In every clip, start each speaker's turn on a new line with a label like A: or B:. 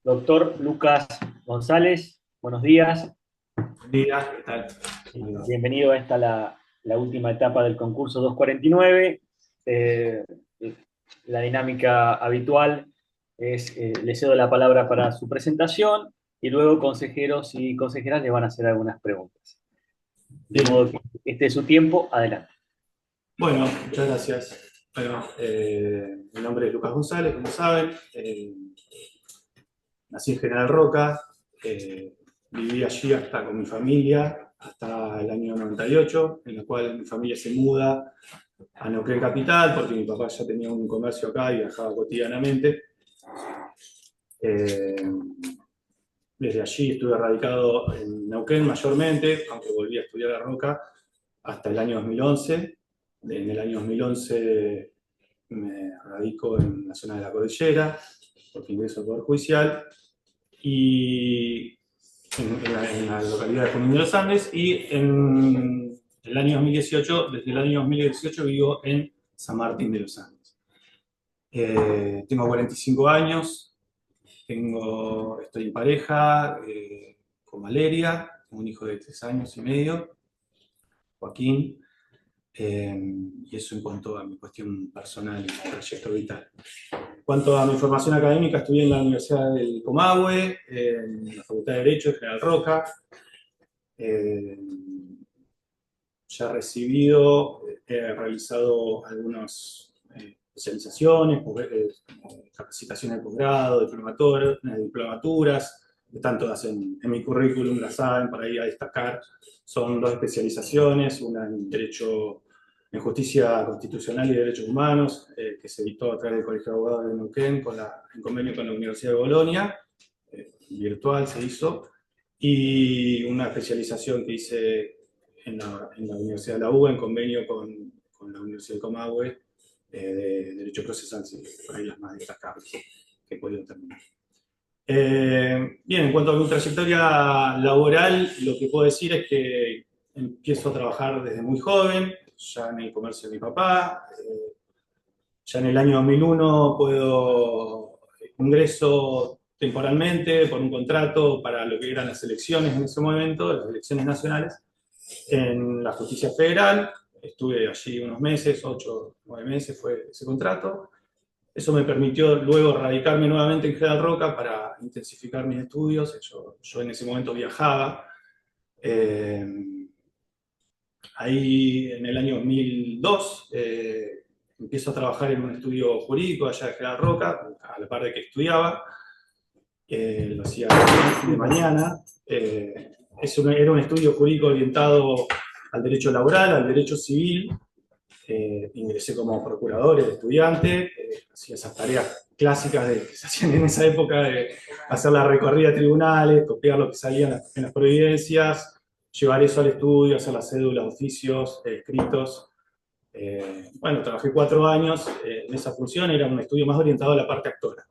A: Doctor Lucas González, buenos días.
B: Buen día, ¿qué tal?
A: Bienvenido a esta la última etapa del concurso 249. Eh, la dinámica habitual es, le cedo la palabra para su presentación y luego consejeros y consejeras le van a hacer algunas preguntas. De modo
B: Bien,
A: que este es su tiempo, adelante.
B: bueno, muchas gracias. Bueno, mi nombre es Lucas González, como saben. Nací en General Roca, viví allí hasta con mi familia, hasta el año 98, en la cual mi familia se muda a Neuquén Capital, porque mi papá ya tenía un comercio acá y viajaba cotidianamente. Eh, Desde allí estuve radicado en Neuquén mayormente, aunque volví a estudiar a Roca hasta el año 2011. En el año 2011 me radico en la zona de la cordillera, porque ingreso al Poder Judicial, y en la localidad de Junín de los Andes, y en el año 2018, desde el año 2018 vivo en San Martín de los Andes. Tengo 45 años, estoy en pareja con Valeria, tengo un hijo de 3 años y medio, Joaquín. Y eso en cuanto a mi cuestión personal y proyecto vital. En cuanto a mi formación académica, estudié en la Universidad del Comahue, en la Facultad de Derecho de General Roca. Eh, Ya recibido, he realizado algunas especializaciones, capacitaciones de posgrado, diplomaturas, están todas en mi currículum, las saben, para ir a destacar. Son dos especializaciones, una en Derecho en Justicia Constitucional y Derechos Humanos, que se dictó a través del Colegio de Abogados de Neuquén en convenio con la Universidad de Bolonia, virtual se hizo, y una especialización que hice en la Universidad de la UBA en convenio con la Universidad de Comahue, de Derecho Procesal Civil, por ahí las más destacables que he podido terminar. Bien, en cuanto a mi trayectoria laboral, lo que puedo decir es que empiezo a trabajar desde muy joven, ya en el comercio de mi papá. Ya en el año 2001 ingreso temporalmente por un contrato para lo que eran las elecciones en ese momento, las elecciones nacionales, en la justicia federal. Estuve allí unos meses, 8, 9 meses fue ese contrato. Eso me permitió luego radicarme nuevamente en General Roca para intensificar mis estudios. Yo en ese momento viajaba. Eh, Ahí en el año 2002 empiezo a trabajar en un estudio jurídico allá de General Roca, a la par de que estudiaba. Lo hacía de mañana. Era un estudio jurídico orientado al derecho laboral, al derecho civil. Ingresé como procurador, el estudiante, hacía esas tareas clásicas que se hacían en esa época de hacer la recorrida a tribunales, copiar lo que salía en las providencias, llevar eso al estudio, hacer las cédulas, oficios, escritos. Bueno, trabajé 4 años en esa función, era un estudio más orientado a la parte actora.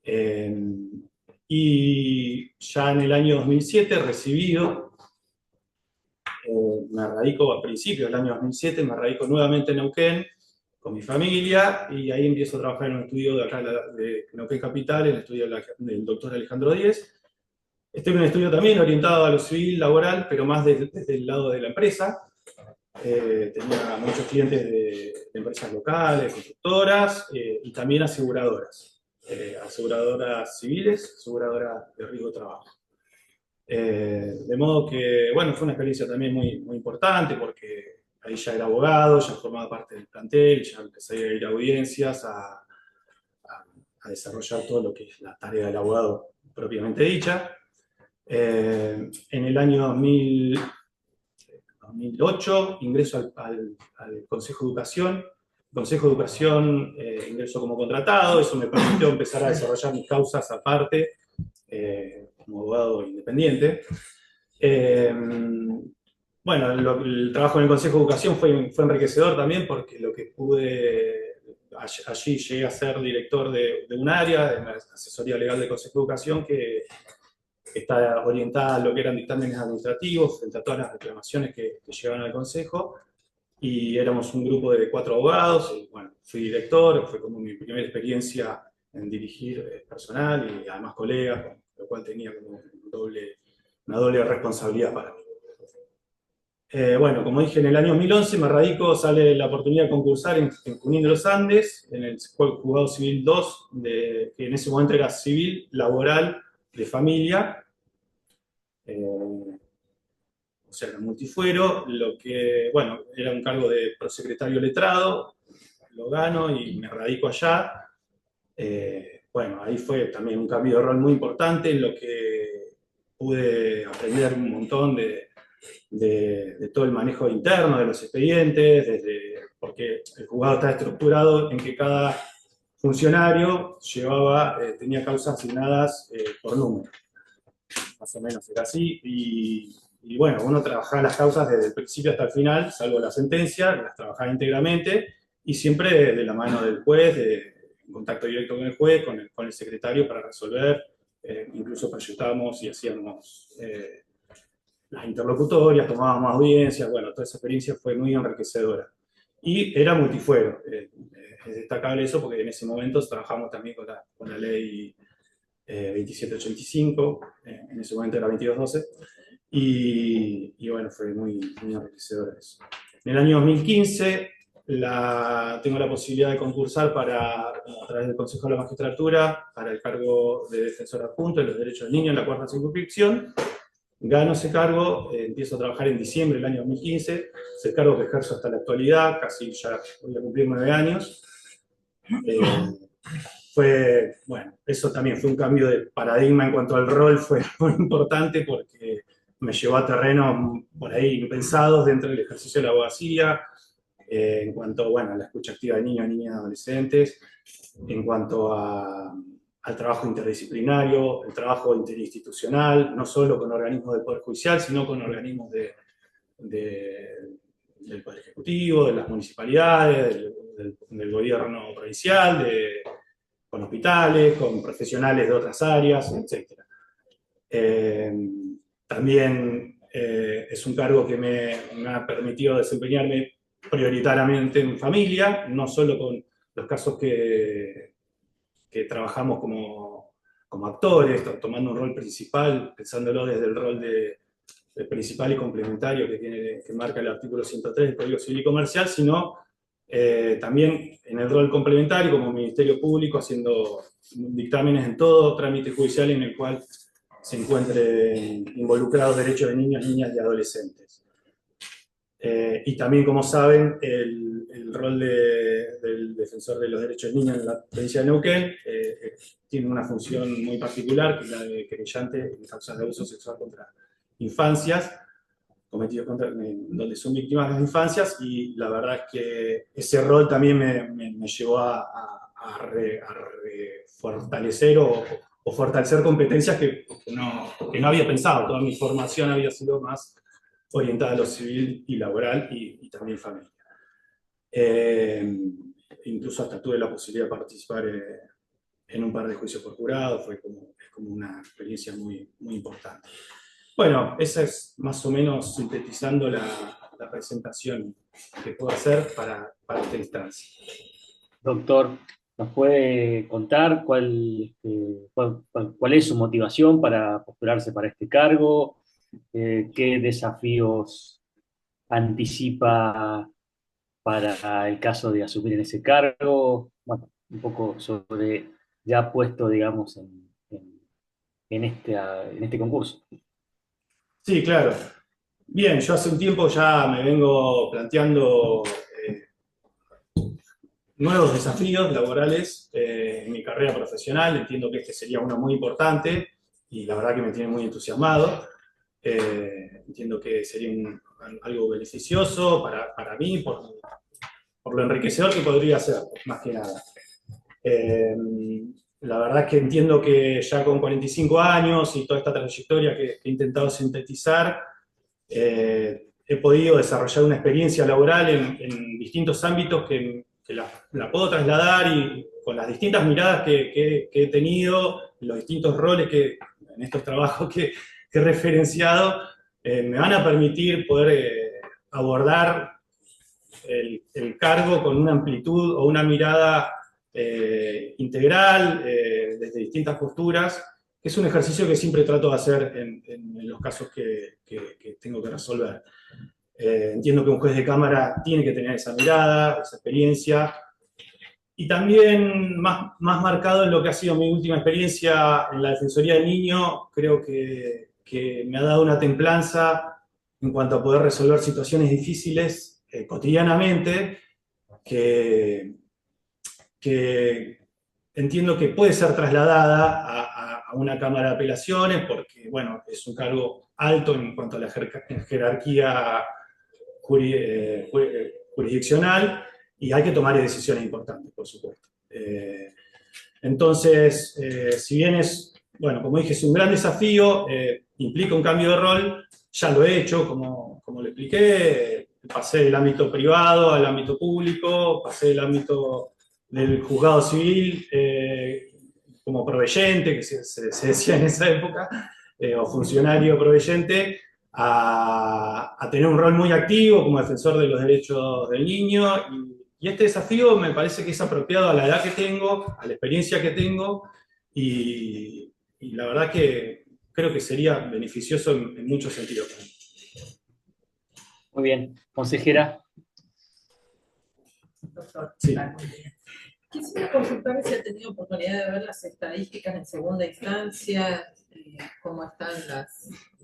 B: Eh, y ya en el año 2007, recibido, me radico a principios del año 2007, me radico nuevamente en Neuquén con mi familia y ahí empiezo a trabajar en un estudio de acá de Neuquén Capital, en el estudio del doctor Alejandro Díez. Estoy en un estudio también orientado a lo civil laboral, pero más desde el lado de la empresa. Tenía muchos clientes de empresas locales, constructoras y también aseguradoras. Aseguradoras civiles, aseguradoras de riesgo de trabajo. De modo que, bueno, fue una experiencia también muy, muy importante porque ahí ya era abogado, ya formaba parte del plantel, ya empecé a ir a audiencias, a desarrollar todo lo que es la tarea del abogado propiamente dicha. En el año 2008 ingreso al Consejo de Educación. El Consejo de Educación ingreso como contratado, eso me permitió empezar a desarrollar mis causas aparte, como abogado independiente. Eh, bueno, el trabajo en el Consejo de Educación fue enriquecedor también porque lo que allí llegué a ser director de un área, de la asesoría legal del Consejo de Educación, que está orientada a lo que eran dictámenes administrativos frente a todas las reclamaciones que llegaban al Consejo. Y éramos un grupo de 4 abogados, y bueno, fui director, fue como mi primera experiencia en dirigir personal y además colegas, lo cual tenía como una doble responsabilidad para mí. Bueno, como dije, en el año 2011 me radico, sale la oportunidad de concursar en Junín de los Andes, en el Juzgado Civil 2, que en ese momento era civil, laboral, de familia, o sea, era multifuero, lo que, bueno, era un cargo de prosecretario letrado, lo gano y me radico allá. Bueno, ahí fue también un cambio de rol muy importante en lo que pude aprender un montón de todo el manejo interno de los expedientes, porque el juzgado está estructurado en que cada funcionario tenía causas asignadas por número. Más o menos era así. Y bueno, uno trabajaba las causas desde el principio hasta el final, salvo la sentencia, las trabajaba íntegramente y siempre de la mano del juez, en contacto directo con el juez, con el secretario para resolver. Incluso proyectábamos y hacíamos las interlocutorias, tomábamos audiencias, bueno, toda esa experiencia fue muy enriquecedora. Y era multifuero, es destacable eso porque en ese momento trabajamos también con la ley 2785, en ese momento era 2212, y bueno, fue muy enriquecedor eso. En el año 2015 tengo la posibilidad de concursar a través del Consejo de la Magistratura para el cargo de defensor adjunto de los derechos del niño en la cuarta circunscripción. Gano ese cargo, empiezo a trabajar en diciembre del año 2015, es el cargo que ejerzo hasta la actualidad, casi ya voy a cumplir 9 años. Bueno, eso también fue un cambio de paradigma en cuanto al rol, fue muy importante porque me llevó a terrenos por ahí impensados dentro del ejercicio de la abogacía, en cuanto, bueno, a la escucha activa de niños, niñas y adolescentes, en cuanto al trabajo interdisciplinario, el trabajo interinstitucional, no solo con organismos del Poder Judicial, sino con organismos del Poder Ejecutivo, de las municipalidades, del gobierno provincial, con hospitales, con profesionales de otras áreas, etc. También es un cargo que me ha permitido desempeñarme prioritariamente en familia, no solo con los casos que trabajamos como actores, tomando un rol principal, pensándolo desde el rol de principal y complementario que marca el artículo 103 del Código Civil y Comercial, sino también en el rol complementario como Ministerio Público, haciendo dictámenes en todo trámite judicial en el cual se encuentren involucrados derechos de niños, niñas y adolescentes. Y también, como saben, el rol del defensor de los derechos de niños en la provincia de Neuquén tiene una función muy particular, que es la de querellante en causas de abuso sexual contra infancias, cometidos donde son víctimas las infancias, y la verdad es que ese rol también me llevó a fortalecer o fortalecer competencias que no había pensado. Toda mi formación había sido más orientada a lo civil y laboral y también familia. Incluso hasta tuve la posibilidad de participar en un par de juicios por jurado, es como una experiencia muy importante. Bueno, esa es más o menos sintetizando la presentación que puedo hacer para esta instancia.
A: Doctor, ¿nos puede contar cuál es su motivación para postularse para este cargo? ¿Qué desafíos anticipa para el caso de asumir en ese cargo? Bueno, un poco sobre ya puesto, digamos, en este concurso.
B: Sí, claro. Bien, yo hace un tiempo ya me vengo planteando nuevos desafíos laborales en mi carrera profesional. Entiendo que este sería uno muy importante y la verdad que me tiene muy entusiasmado. Entiendo que sería algo beneficioso para mí por lo enriquecedor que podría ser, más que nada. La verdad es que entiendo que ya con 45 años y toda esta trayectoria que he intentado sintetizar, he podido desarrollar una experiencia laboral en distintos ámbitos que la puedo trasladar y con las distintas miradas que he tenido, los distintos roles en estos trabajos que he referenciado, me van a permitir poder abordar el cargo con una amplitud o una mirada integral, desde distintas posturas, que es un ejercicio que siempre trato de hacer en los casos que tengo que resolver. Entiendo que un juez de cámara tiene que tener esa mirada, esa experiencia, y también más marcado en lo que ha sido mi última experiencia en la Defensoría del Niño, creo que me ha dado una templanza en cuanto a poder resolver situaciones difíciles cotidianamente, que entiendo que puede ser trasladada a una Cámara de Apelaciones, porque, bueno, es un cargo alto en cuanto a la jerarquía jurisdiccional, y hay que tomar decisiones importantes, por supuesto. Entonces, si bien es, bueno, como dije, es un gran desafío, implica un cambio de rol, ya lo he hecho, como le expliqué, pasé del ámbito privado al ámbito público, pasé del ámbito del juzgado civil como proveyente, que se decía en esa época, o funcionario proveyente, a tener un rol muy activo como defensor de los derechos del niño. Y este desafío me parece que es apropiado a la edad que tengo, a la experiencia que tengo, y la verdad que creo que sería beneficioso en muchos sentidos.
A: Muy bien. Consejera.
C: Doctor,
B: Sí.
C: quisiera consultar si ha tenido oportunidad de ver las estadísticas en segunda instancia, cómo están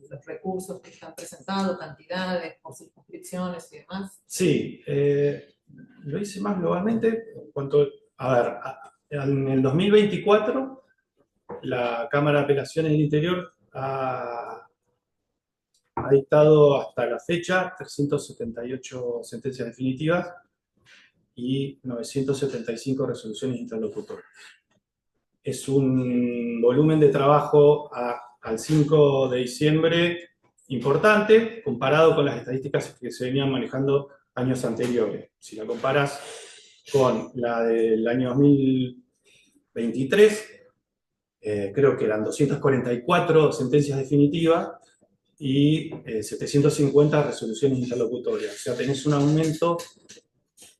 C: los recursos que están presentados, cantidades, por circunscripciones y demás.
B: Sí, lo hice más globalmente. En cuanto, en el 2024, la Cámara de Apelaciones del Interior ha dictado hasta la fecha 378 sentencias definitivas y 975 resoluciones interlocutorias. Es un volumen de trabajo al 5 de diciembre importante, comparado con las estadísticas que se venían manejando años anteriores. Si la comparas con la del año 2023, creo que eran 244 sentencias definitivas y 750 resoluciones interlocutorias. O sea, tenés un aumento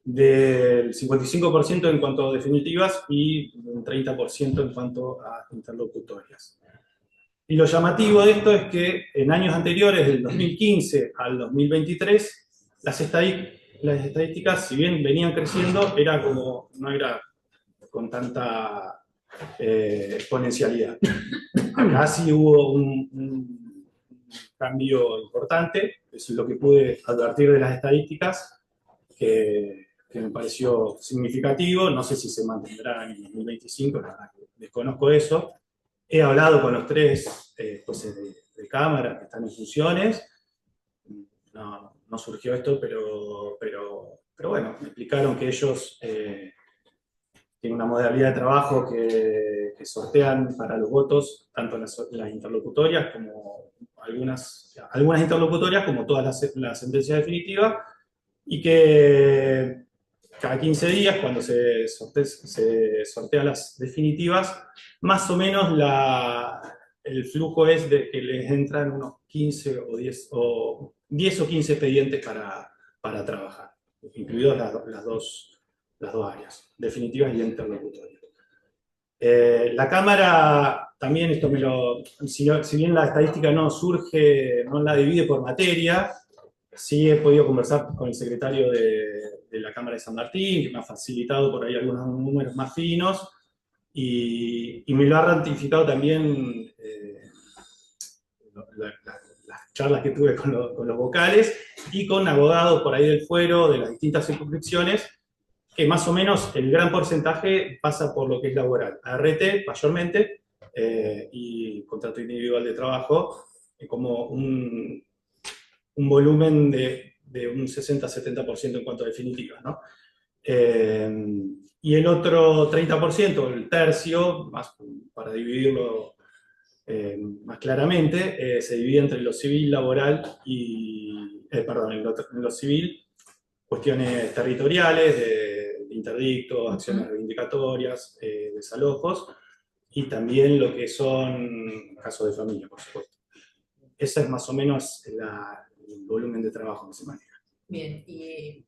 B: del 55% en cuanto a definitivas y un 30% en cuanto a interlocutorias. Y lo llamativo de esto es que en años anteriores, del 2015 al 2023, las estadísticas, si bien venían creciendo, no era con tanta exponencialidad. Acá sí hubo un cambio importante, eso es lo que pude advertir de las estadísticas, que me pareció significativo. No sé si se mantendrá en 2025, la verdad que desconozco eso. He hablado con los 3 jueces de Cámara que están en funciones. No surgió esto, pero bueno, me explicaron que ellos tienen una modalidad de trabajo que sortean para los votos, tanto las interlocutorias como algunas interlocutorias, como todas las sentencias definitivas, y que cada 15 días, cuando se sortean las definitivas, más o menos el flujo es de que les entran unos 15 o 10 o 15 expedientes para trabajar, incluidos las dos áreas, definitivas y interlocutorias. La Cámara, también esto si bien la estadística no la divide por materia, sí he podido conversar con el secretario de la Cámara de San Martín, que me ha facilitado por ahí algunos números más finos, y me lo ha ratificado también las charlas que tuve con los vocales y con abogados por ahí del fuero de las distintas circunscripciones, que más o menos el gran porcentaje pasa por lo que es laboral, ART mayormente, y contrato individual de trabajo, como un volumen de un 60-70% en cuanto a definitivas, ¿no? Y el otro 30%, el tercio, más para dividirlo más claramente, se divide entre lo civil, laboral y, en lo civil, cuestiones territoriales, de interdictos, acciones reivindicatorias, desalojos, y también lo que son casos de familia, por supuesto. Ese es más o menos el volumen de trabajo que se maneja.
C: Bien, y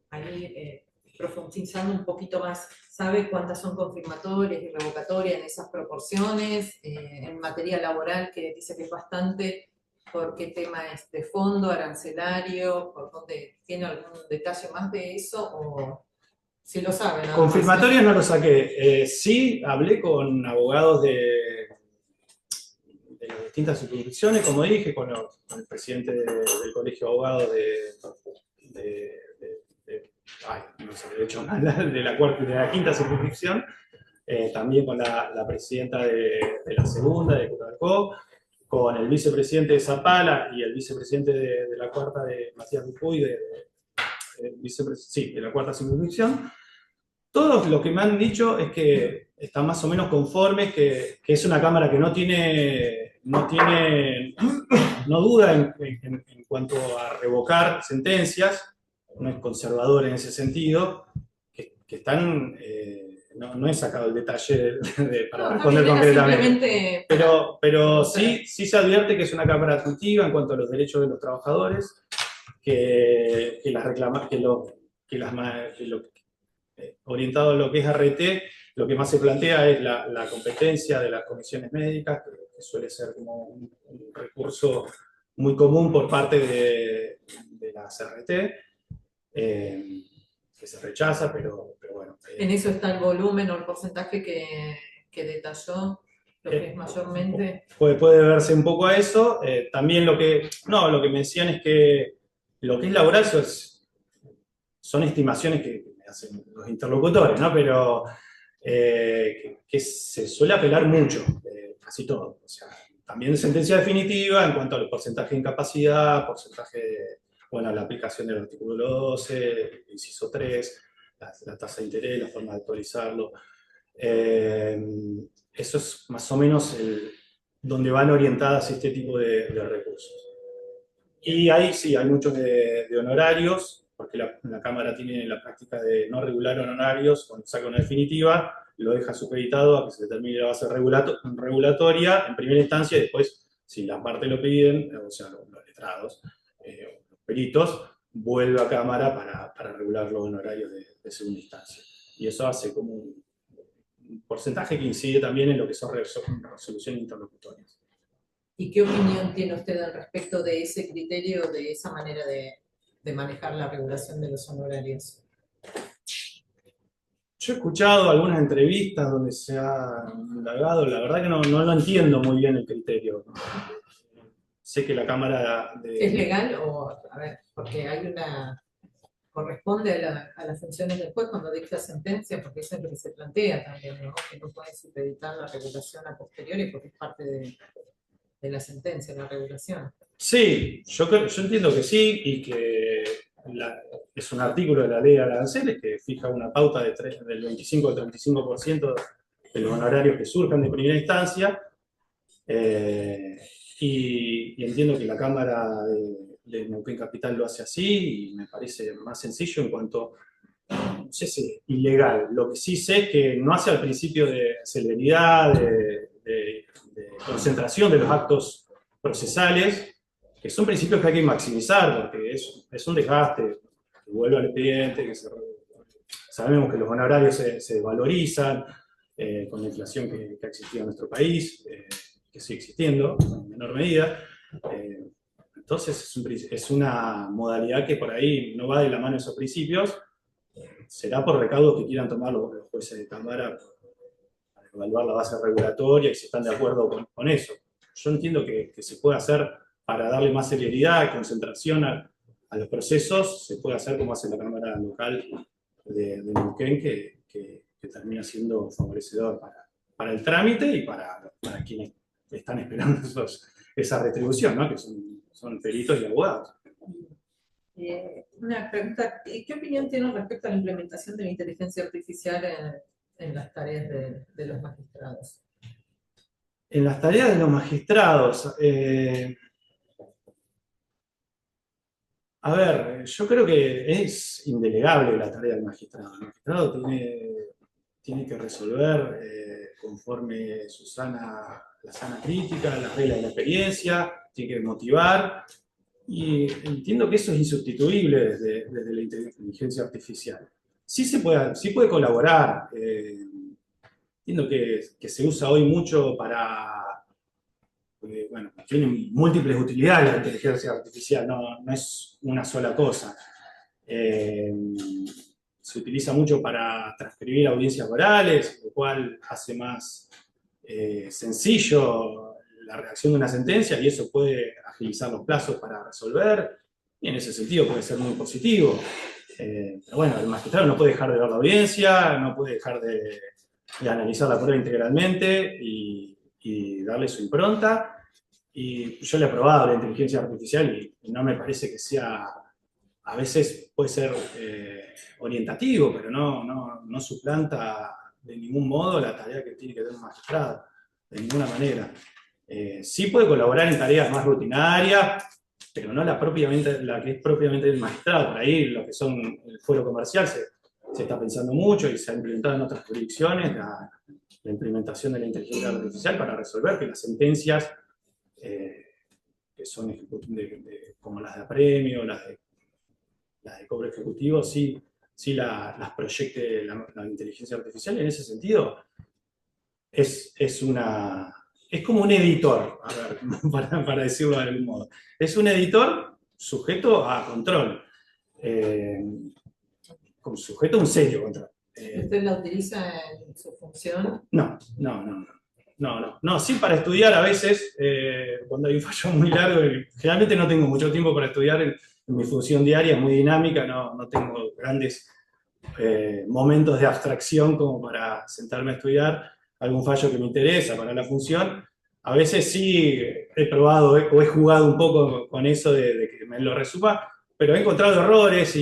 C: ahí profundizando un poquito más, ¿sabe cuántas son confirmatorias y revocatorias en esas proporciones? En materia laboral, que dice que es bastante, ¿por qué tema es de fondo, arancelario? ¿Por dónde tiene algún detalle más de eso? ¿O si lo sabe? Nada más.
B: Confirmatorias no lo saqué. Sí, hablé con abogados de las distintas circunscripciones, como dije, con el presidente del Colegio de Abogados ay, no sé, de hecho, de la quinta circunscripción, también con la presidenta de la segunda, de Curacó, con el vicepresidente de Zapala y el vicepresidente de la cuarta, de Matías Dupuy, de la cuarta circunscripción. Todos lo que me han dicho es que están más o menos conformes, que es una Cámara que no duda en cuanto a revocar sentencias, no es conservador en ese sentido, que están, no he sacado el detalle para responder concretamente, pero sí se advierte que es una Cámara atractiva en cuanto a los derechos de los trabajadores, orientado a lo que es ART, lo que más se plantea es la competencia de las comisiones médicas, que suele ser como un recurso muy común por parte de las RT, que se rechaza, pero bueno.
C: En eso está el volumen o el porcentaje que detalló, lo que es mayormente.
B: Puede verse un poco a eso. También lo que me decían es que lo que es laboral son estimaciones que hacen los interlocutores, ¿no? Pero que se suele apelar mucho, casi todo. O sea, también sentencia definitiva en cuanto al porcentaje de incapacidad, la aplicación del artículo 12, inciso 3, la tasa de interés, la forma de actualizarlo. Eso es más o menos donde van orientadas este tipo de recursos. Y ahí sí, hay muchos de honorarios, porque la Cámara tiene la práctica de no regular honorarios. Cuando saca una definitiva, lo deja supeditado a que se determine la base regulatoria en primera instancia, y después, si las partes lo piden, o sea, los letrados, los peritos, vuelve a Cámara para regular los honorarios de segunda instancia. Y eso hace como un porcentaje que incide también en lo que son resoluciones interlocutorias.
C: ¿Y qué opinión tiene usted al respecto de ese criterio, de esa manera de manejar la regulación de los honorarios?
B: Yo he escuchado algunas entrevistas donde se ha indagado, la verdad que no lo entiendo muy bien el criterio. Sé que la Cámara
C: ¿Es legal o, a ver, porque corresponde a las funciones del juez cuando dicta sentencia, porque eso es lo que se plantea también, ¿no? Que no puede supeditar la regulación a posteriori porque es parte de la sentencia, la regulación.
B: Sí, yo entiendo que sí, y que es un artículo de la ley de aranceles que fija una pauta del 25 al 35% de los honorarios que surjan de primera instancia, y entiendo que la Cámara de Neuquén Capital lo hace así, y me parece más sencillo en cuanto, no sé si es ilegal. Lo que sí sé es que no hace al principio de celeridad, de concentración de los actos procesales, que son principios que hay que maximizar, porque es un desgaste, que vuelva al expediente, sabemos que los honorarios se valorizan con la inflación que ha existido en nuestro país, que sigue existiendo en menor medida. Entonces es una modalidad que por ahí no va de la mano de esos principios. Será por recaudos que quieran tomar los jueces de Cámara para evaluar la base regulatoria y si están de acuerdo con eso. Yo entiendo que se puede hacer para darle más celeridad y concentración a los procesos, se puede hacer como hace la Cámara local de Neuquén, que termina siendo favorecedor para el trámite y para quienes están esperando esa retribución, ¿no? Que son peritos y abogados.
C: Una pregunta, ¿qué opinión tiene respecto a la implementación de la inteligencia artificial en las tareas de los magistrados?
B: En las tareas de los magistrados, a ver, yo creo que es indelegable la tarea del magistrado. El magistrado tiene que resolver conforme la sana crítica, las reglas de la experiencia, tiene que motivar, y entiendo que eso es insustituible desde la inteligencia artificial. sí puede colaborar. Entiendo que se usa hoy mucho bueno, tiene múltiples utilidades la inteligencia artificial, no es una sola cosa. Se utiliza mucho para transcribir audiencias orales, lo cual hace más sencillo la redacción de una sentencia y eso puede agilizar los plazos para resolver, y en ese sentido puede ser muy positivo. Pero bueno, el magistrado no puede dejar de ver la audiencia, no puede dejar de analizar la prueba integralmente y darle su impronta. Y yo le he probado la inteligencia artificial y no me parece que sea, a veces puede ser orientativo, pero no suplanta de ningún modo la tarea que tiene que tener un magistrado, de ninguna manera. Sí puede colaborar en tareas más rutinarias, pero no la que es propiamente del magistrado. Por ahí lo que son el fuero comercial se está pensando mucho y se ha implementado en otras jurisdicciones la implementación de la inteligencia artificial para resolver que las sentencias que son como las de apremio, las de cobro ejecutivo, sí las proyecte la inteligencia artificial. Y en ese sentido es como un editor, a ver, para decirlo de algún modo. Es un editor sujeto a control, sujeto a un serio control.
C: ¿Usted la utiliza en su función?
B: No, sí para estudiar a veces, cuando hay un fallo muy largo, generalmente no tengo mucho tiempo para estudiar en mi función diaria, es muy dinámica, no tengo grandes momentos de abstracción como para sentarme a estudiar algún fallo que me interesa para la función. A veces sí he probado o he jugado un poco con eso de que me lo resuma, pero he encontrado errores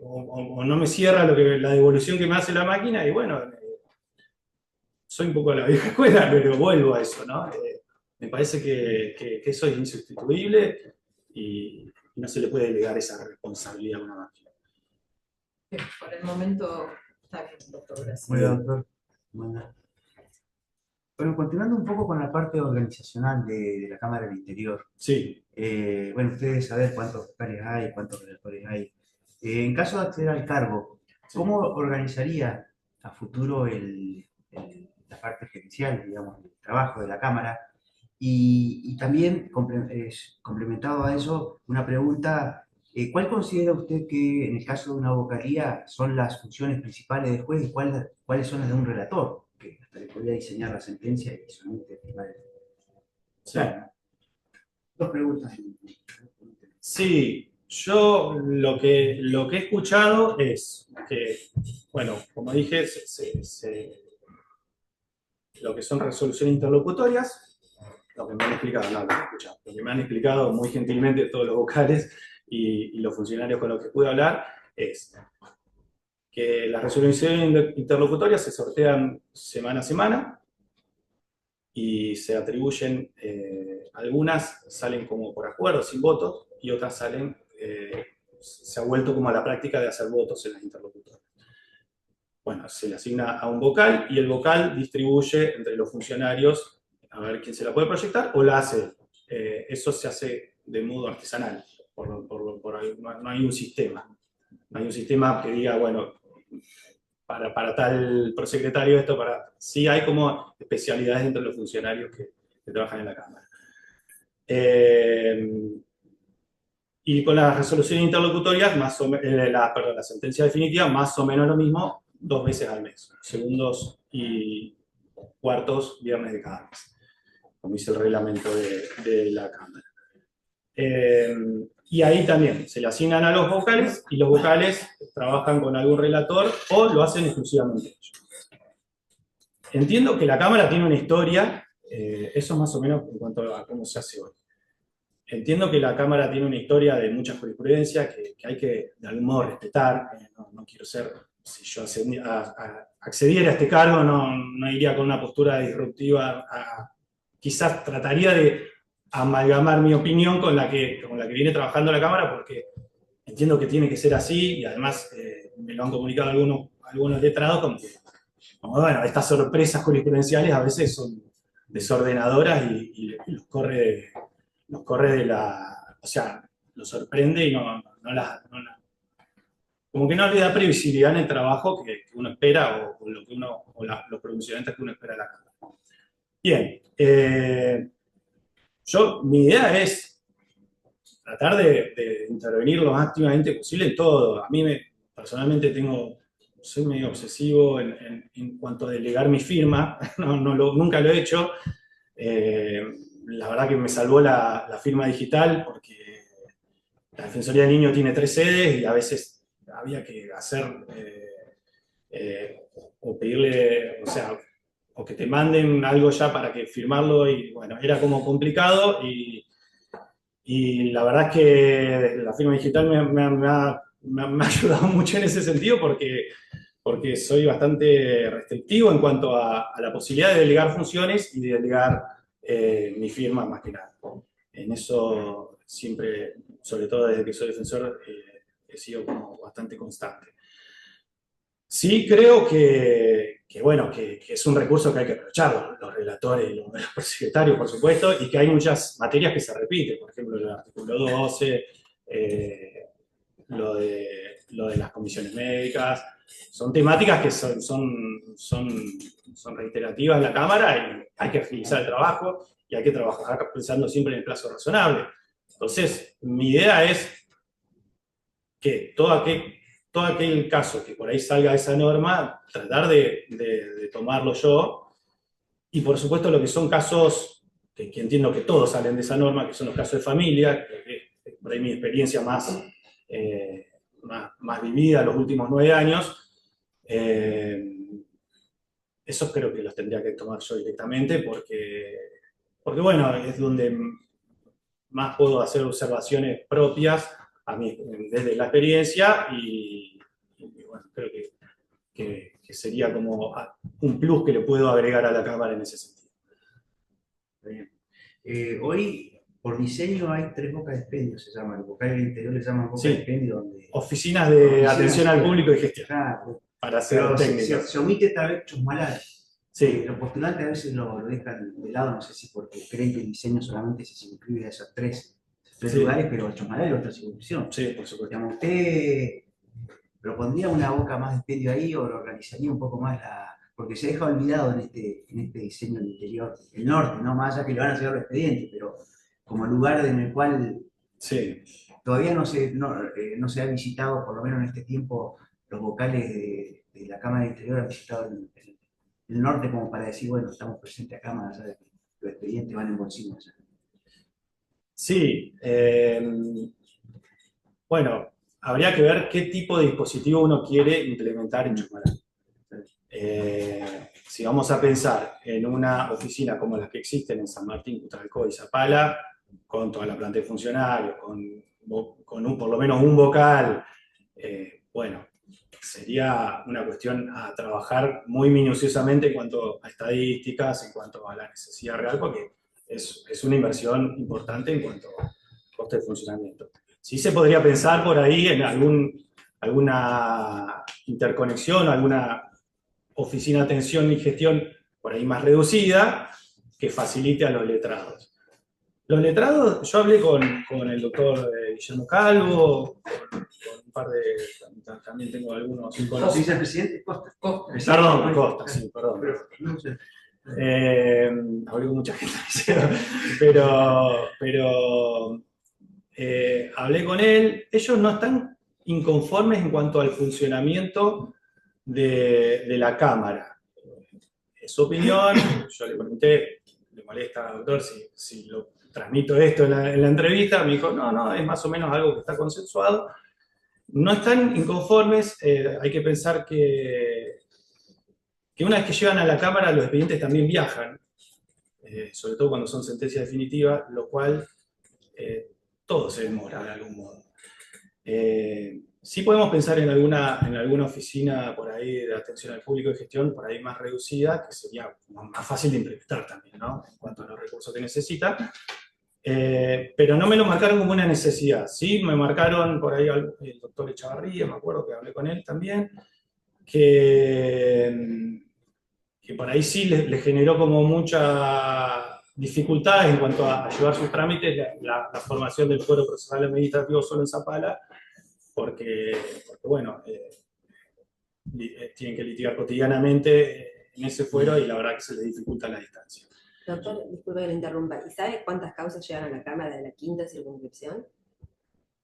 B: o no me cierra la devolución que me hace la máquina y bueno, soy un poco de la vieja escuela, pero vuelvo a eso, ¿no? Me parece que eso es insustituible y no se le puede delegar esa responsabilidad a una máquina.
C: Bien, por el momento está bien, doctor, gracias.
D: Bueno, doctor. Bueno, continuando un poco con la parte organizacional de la Cámara del Interior.
B: Sí.
D: Bueno, ustedes saben cuántos vocales hay, cuántos relatores hay. En caso de acceder al cargo, ¿cómo organizaría a futuro la parte gerencial, digamos, el trabajo de la Cámara? Y también, complementado a eso, una pregunta, ¿cuál considera usted que en el caso de una vocalía son las funciones principales del juez y cuáles son las de un relator? Que hasta le podría diseñar la sentencia y solamente firmar el...
B: Sí.
D: Claro. Dos preguntas.
B: Sí, yo lo que he escuchado es que, bueno, como dije, lo que son resoluciones interlocutorias, lo que me han explicado, no lo he escuchado, lo que me han explicado muy gentilmente todos los vocales y los funcionarios con los que pude hablar es que las resoluciones interlocutorias se sortean semana a semana y se atribuyen, algunas salen como por acuerdo, sin votos, y otras salen, se ha vuelto como a la práctica de hacer votos en las interlocutorias. Bueno, se le asigna a un vocal y el vocal distribuye entre los funcionarios a ver quién se la puede proyectar o la hace. Eso se hace de modo artesanal, no hay un sistema. No hay un sistema que diga, bueno, para tal prosecretario esto, sí hay como especialidades entre los funcionarios que trabajan en la Cámara. Y con las resoluciones interlocutorias, la sentencia definitiva, más o menos lo mismo, 2 veces al mes, segundos y cuartos viernes de cada mes, como dice el reglamento de la Cámara. Y ahí también se le asignan a los vocales y los vocales trabajan con algún relator o lo hacen exclusivamente ellos. Entiendo que la Cámara tiene una historia, eso más o menos en cuanto a cómo se hace hoy. Entiendo que la Cámara tiene una historia de mucha jurisprudencia que hay que de algún modo respetar. No quiero ser, si yo accediera a este cargo, no iría con una postura disruptiva. Quizás trataría de amalgamar mi opinión con la que viene trabajando la Cámara, porque entiendo que tiene que ser así, y además me lo han comunicado algunos letrados, como bueno, estas sorpresas jurisprudenciales a veces son desordenadoras y los corre de la... O sea, los sorprende y no como que no le da previsibilidad en el trabajo que uno espera o lo que uno, los pronunciamientos que uno espera de la Cámara. Bien, mi idea es tratar de intervenir lo más activamente posible en todo. A mí personalmente soy medio obsesivo en cuanto a delegar mi firma, nunca lo he hecho. La verdad que me salvó la firma digital porque la Defensoría del Niño tiene 3 sedes y a veces había que hacer o pedirle, o sea, o que te manden algo ya para que firmarlo y bueno, era como complicado y la verdad es que la firma digital me ha ayudado mucho en ese sentido porque soy bastante restrictivo en cuanto a la posibilidad de delegar funciones y de delegar mi firma más que nada. En eso siempre, sobre todo desde que soy defensor, he sido como bastante constante. Sí creo bueno, que es un recurso que hay que aprovechar, los relatores y los secretarios, por supuesto, y que hay muchas materias que se repiten, por ejemplo, el artículo 12, lo de las comisiones médicas, son temáticas que son reiterativas en la Cámara y hay que agilizar el trabajo y hay que trabajar pensando siempre en el plazo razonable. Entonces, mi idea es que todo aquel caso que por ahí salga de esa norma, tratar de tomarlo yo, y por supuesto lo que son casos, que entiendo que todos salen de esa norma, que son los casos de familia, que es por ahí mi experiencia más vivida los últimos 9 años, esos creo que los tendría que tomar yo directamente, porque bueno, es donde más puedo hacer observaciones propias desde la experiencia y bueno, creo que sería como un plus que le puedo agregar a la Cámara en ese sentido.
D: Bien. Hoy, por diseño, hay 3 bocas de expendio, se llaman. El vocal del interior le llaman boca de expendio. Donde...
B: Oficinas de atención al público y gestión.
D: Claro.
B: Para ser técnicos.
D: Se omite tal vez Chusmalal.
B: Sí.
D: Los postulantes a veces lo dejan de lado, no sé si porque creen que el diseño solamente se circunscribe a esos tres lugares, pero Chusmalal es otra circunscripción.
B: Sí, por supuesto.
D: Digamos, ¿usted propondría una boca más de expendio ahí o lo organizaría un poco más porque se deja olvidado en este diseño del interior, el norte, ¿no? Más allá que le van a llegar los expedientes, pero como lugar en el cual todavía no se ha visitado, por lo menos en este tiempo, los vocales de la Cámara del Interior han visitado el norte como para decir, bueno, estamos presentes acá, más allá de que los expedientes van en bolsillo allá.
B: Sí, bueno, habría que ver qué tipo de dispositivo uno quiere implementar en Chusmalal. Si vamos a pensar en una oficina como las que existen en San Martín, Cutralcó y Zapala, con toda la planta de funcionarios, con por lo menos un vocal, bueno, sería una cuestión a trabajar muy minuciosamente en cuanto a estadísticas, en cuanto a la necesidad real, porque es una inversión importante en cuanto a coste de funcionamiento. Sí se podría pensar por ahí en alguna interconexión, alguna oficina de atención y gestión por ahí más reducida, que facilite a los letrados. Los letrados, yo hablé con el doctor Guillermo Calvo, con un par de, también tengo algunos conocidos.
D: ¿Sí es el presidente? Costa.
B: Perdón, Costa, sí, perdón.
D: No sé.
B: Hablé con mucha gente, pero hablé con él. Ellos no están inconformes en cuanto al funcionamiento de la Cámara. En su opinión, yo le pregunté, ¿le molesta, doctor, si lo transmito esto en la entrevista? Me dijo, no, es más o menos algo que está consensuado. No están inconformes, hay que pensar que una vez que llegan a la Cámara los expedientes también viajan, sobre todo cuando son sentencias definitivas, lo cual todo se demora de algún modo. Sí podemos pensar en alguna oficina por ahí de atención al público y gestión, por ahí más reducida, que sería más fácil de implementar también, ¿no? En cuanto a los recursos que necesita. Pero no me lo marcaron como una necesidad. Sí, me marcaron por ahí el doctor Echavarría, me acuerdo que hablé con él también, que por ahí sí le generó como mucha dificultad en cuanto a llevar sus trámites, la formación del fuero procesal administrativo solo en Zapala, porque bueno, tienen que litigar cotidianamente en ese fuero y la verdad que se les dificulta la distancia.
E: Doctor, disculpe que le interrumpa. ¿Y sabe cuántas causas llegan a la Cámara de la quinta circunscripción?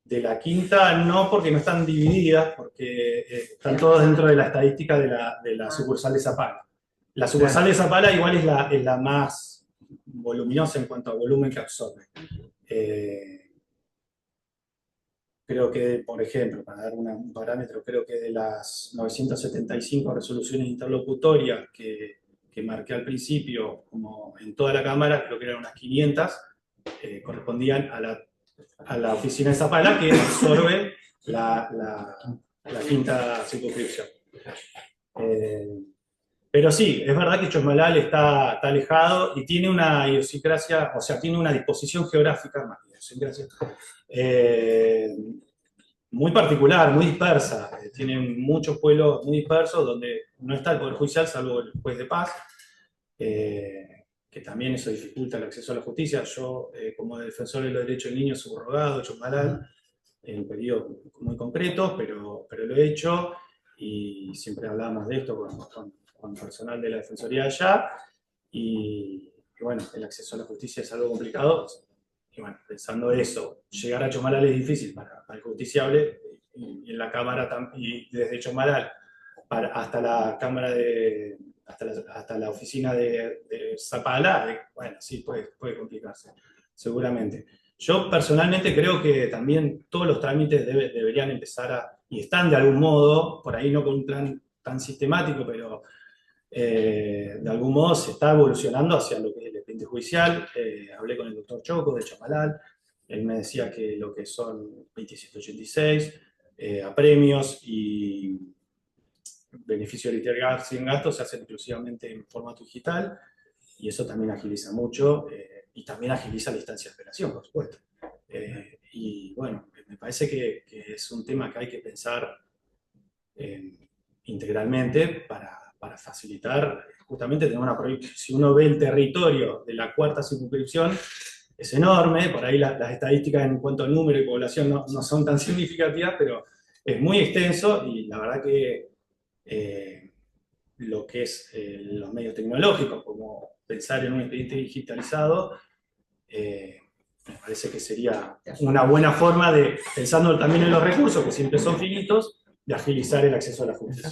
B: De la quinta no, porque no están divididas, porque están todos dentro de la estadística de la sucursal de Zapala. La sucursal de Zapala igual es la más voluminosa en cuanto a volumen que absorbe. Creo que, por ejemplo, para dar un parámetro, creo que de las 975 resoluciones interlocutorias que marqué al principio, como en toda la Cámara, creo que eran unas 500, correspondían a la oficina de Zapala, que absorbe la quinta circunscripción. Pero sí, es verdad que Chosmalal está alejado y tiene una idiosincrasia, o sea, tiene una disposición geográfica, más que idiosincrasia, muy particular, muy dispersa. Tienen muchos pueblos muy dispersos donde no está el Poder Judicial, salvo el juez de paz, que también eso dificulta el acceso a la justicia. Yo, como defensor de los derechos del niño, subrogado de Chosmalal, en un periodo muy concreto, pero lo he hecho y siempre hablábamos de esto con personal de la Defensoría de allá. Y bueno, el acceso a la justicia es algo complicado. Y bueno, pensando eso, llegar a Chosmalal es difícil para el justiciable, y en la Cámara, y desde Chosmalal hasta la Cámara hasta la oficina de Zapala, bueno, sí, puede complicarse, seguramente. Yo personalmente creo que también todos los trámites deberían empezar y están de algún modo, por ahí no con un plan tan sistemático, pero de algún modo se está evolucionando hacia lo que es el expediente judicial. Hablé con el doctor Choco de Chosmalal, él me decía que lo que son 2786, apremios y beneficio de litigar sin gastos se hacen exclusivamente en formato digital, y eso también agiliza mucho, y también agiliza la instancia de apelación, por supuesto. Y bueno, me parece que es un tema que hay que pensar integralmente para facilitar justamente tener una proyección. Si uno ve el territorio de la cuarta circunscripción, es enorme, por ahí las estadísticas en cuanto al número y población no son tan significativas, pero es muy extenso, y la verdad que lo que es los medios tecnológicos, como pensar en un expediente digitalizado, me parece que sería una buena forma de, pensando también en los recursos, que siempre son finitos, de agilizar el acceso a la justicia.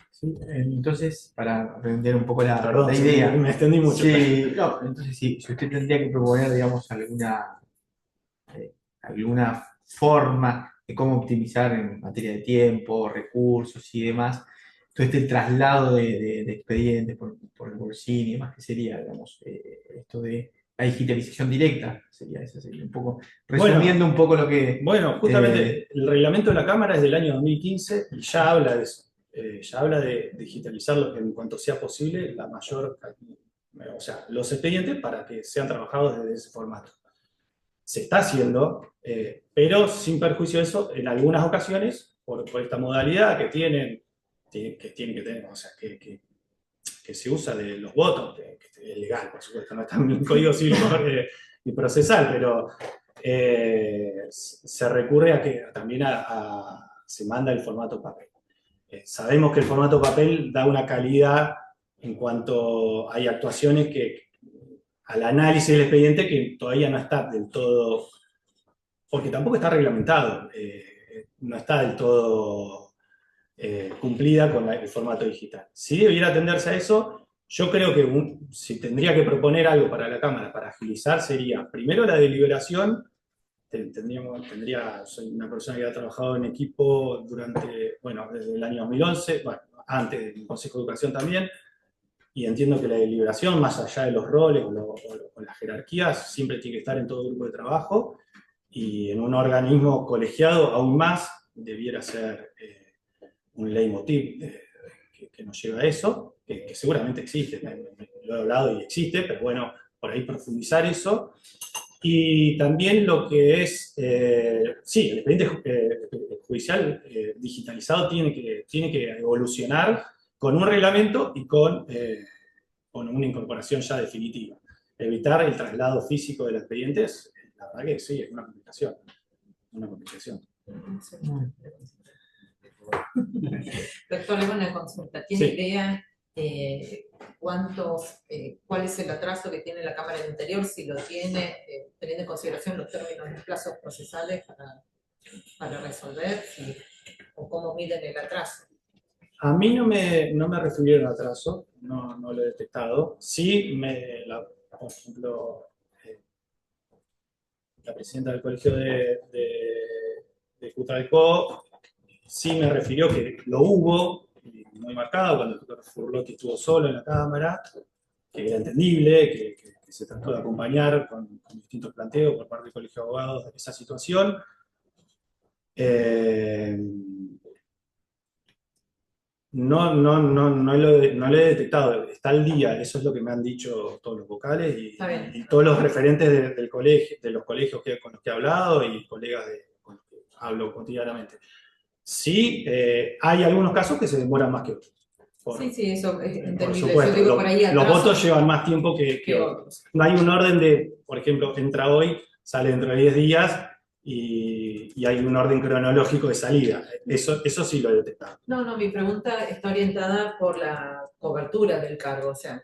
D: Sí, entonces, para redondear un poco
B: Perdón,
D: la idea.
B: me extendí mucho.
D: Sí, no, entonces sí, si usted tendría que proponer, digamos, alguna forma de cómo optimizar en materia de tiempo, recursos y demás, todo este traslado de expedientes por el bolsillo y demás, que sería, digamos, esto de la digitalización directa, sería un poco, resumiendo un poco lo que...
B: Bueno, justamente el reglamento de la Cámara es del año 2015 y ya habla de eso. Ya habla de digitalizarlo en cuanto sea posible, la mayor, o sea, los expedientes para que sean trabajados desde ese formato. Se está haciendo, pero sin perjuicio de eso, en algunas ocasiones, por esta modalidad que tienen que tener, o sea, que se usa de los votos, que es legal, por supuesto, no está en el Código Civil ni procesal, pero se recurre a que también se manda el formato papel. Sabemos que el formato papel da una calidad en cuanto hay actuaciones al análisis del expediente que todavía no está del todo, porque tampoco está reglamentado, no está del todo cumplida con el formato digital. Si debiera atenderse a eso, yo creo que si tendría que proponer algo para la Cámara para agilizar, sería primero la deliberación. Soy una persona que ha trabajado en equipo desde el año 2011, bueno, antes del Consejo de Educación también, y entiendo que la deliberación, más allá de los roles o las jerarquías, siempre tiene que estar en todo grupo de trabajo, y en un organismo colegiado aún más debiera ser un leitmotiv que nos lleva a eso, que seguramente existe, lo he hablado y existe, pero bueno, por ahí profundizar eso. Y también lo que es, sí, el expediente judicial digitalizado tiene que evolucionar con un reglamento y con una incorporación ya definitiva. Evitar el traslado físico de los expedientes, la verdad que sí, es una complicación.
C: Doctor, le hago una consulta. ¿Tiene
B: Sí.
C: idea cuál es el atraso que tiene la Cámara del Interior, si lo tiene, teniendo en consideración los términos de plazos procesales para resolver, o cómo miden el atraso?
B: A mí no me refirieron atraso, no lo he detectado. Sí, por ejemplo, la presidenta del colegio de Cutralcó sí me refirió que lo hubo, muy marcado, cuando el doctor Furlotti estuvo solo en la Cámara, que era entendible, que se trató de acompañar con distintos planteos por parte del Colegio de Abogados de esa situación. No lo he detectado, está al día, eso es lo que me han dicho todos los vocales y todos los referentes del colegio, de los colegios con los que he hablado y colegas con los que hablo cotidianamente. Sí, hay algunos casos que se demoran más que otros.
C: Sí, eso es
B: Por
C: entendible.
B: supuesto,
C: Yo digo, por ahí
B: los
C: atraso
B: votos llevan más tiempo que otros.
C: otros.
B: No hay un orden de, por ejemplo, entra hoy, sale dentro de 10 días y hay un orden cronológico de salida. Eso sí lo he detectado.
C: No, mi pregunta está orientada por la cobertura del cargo. O sea,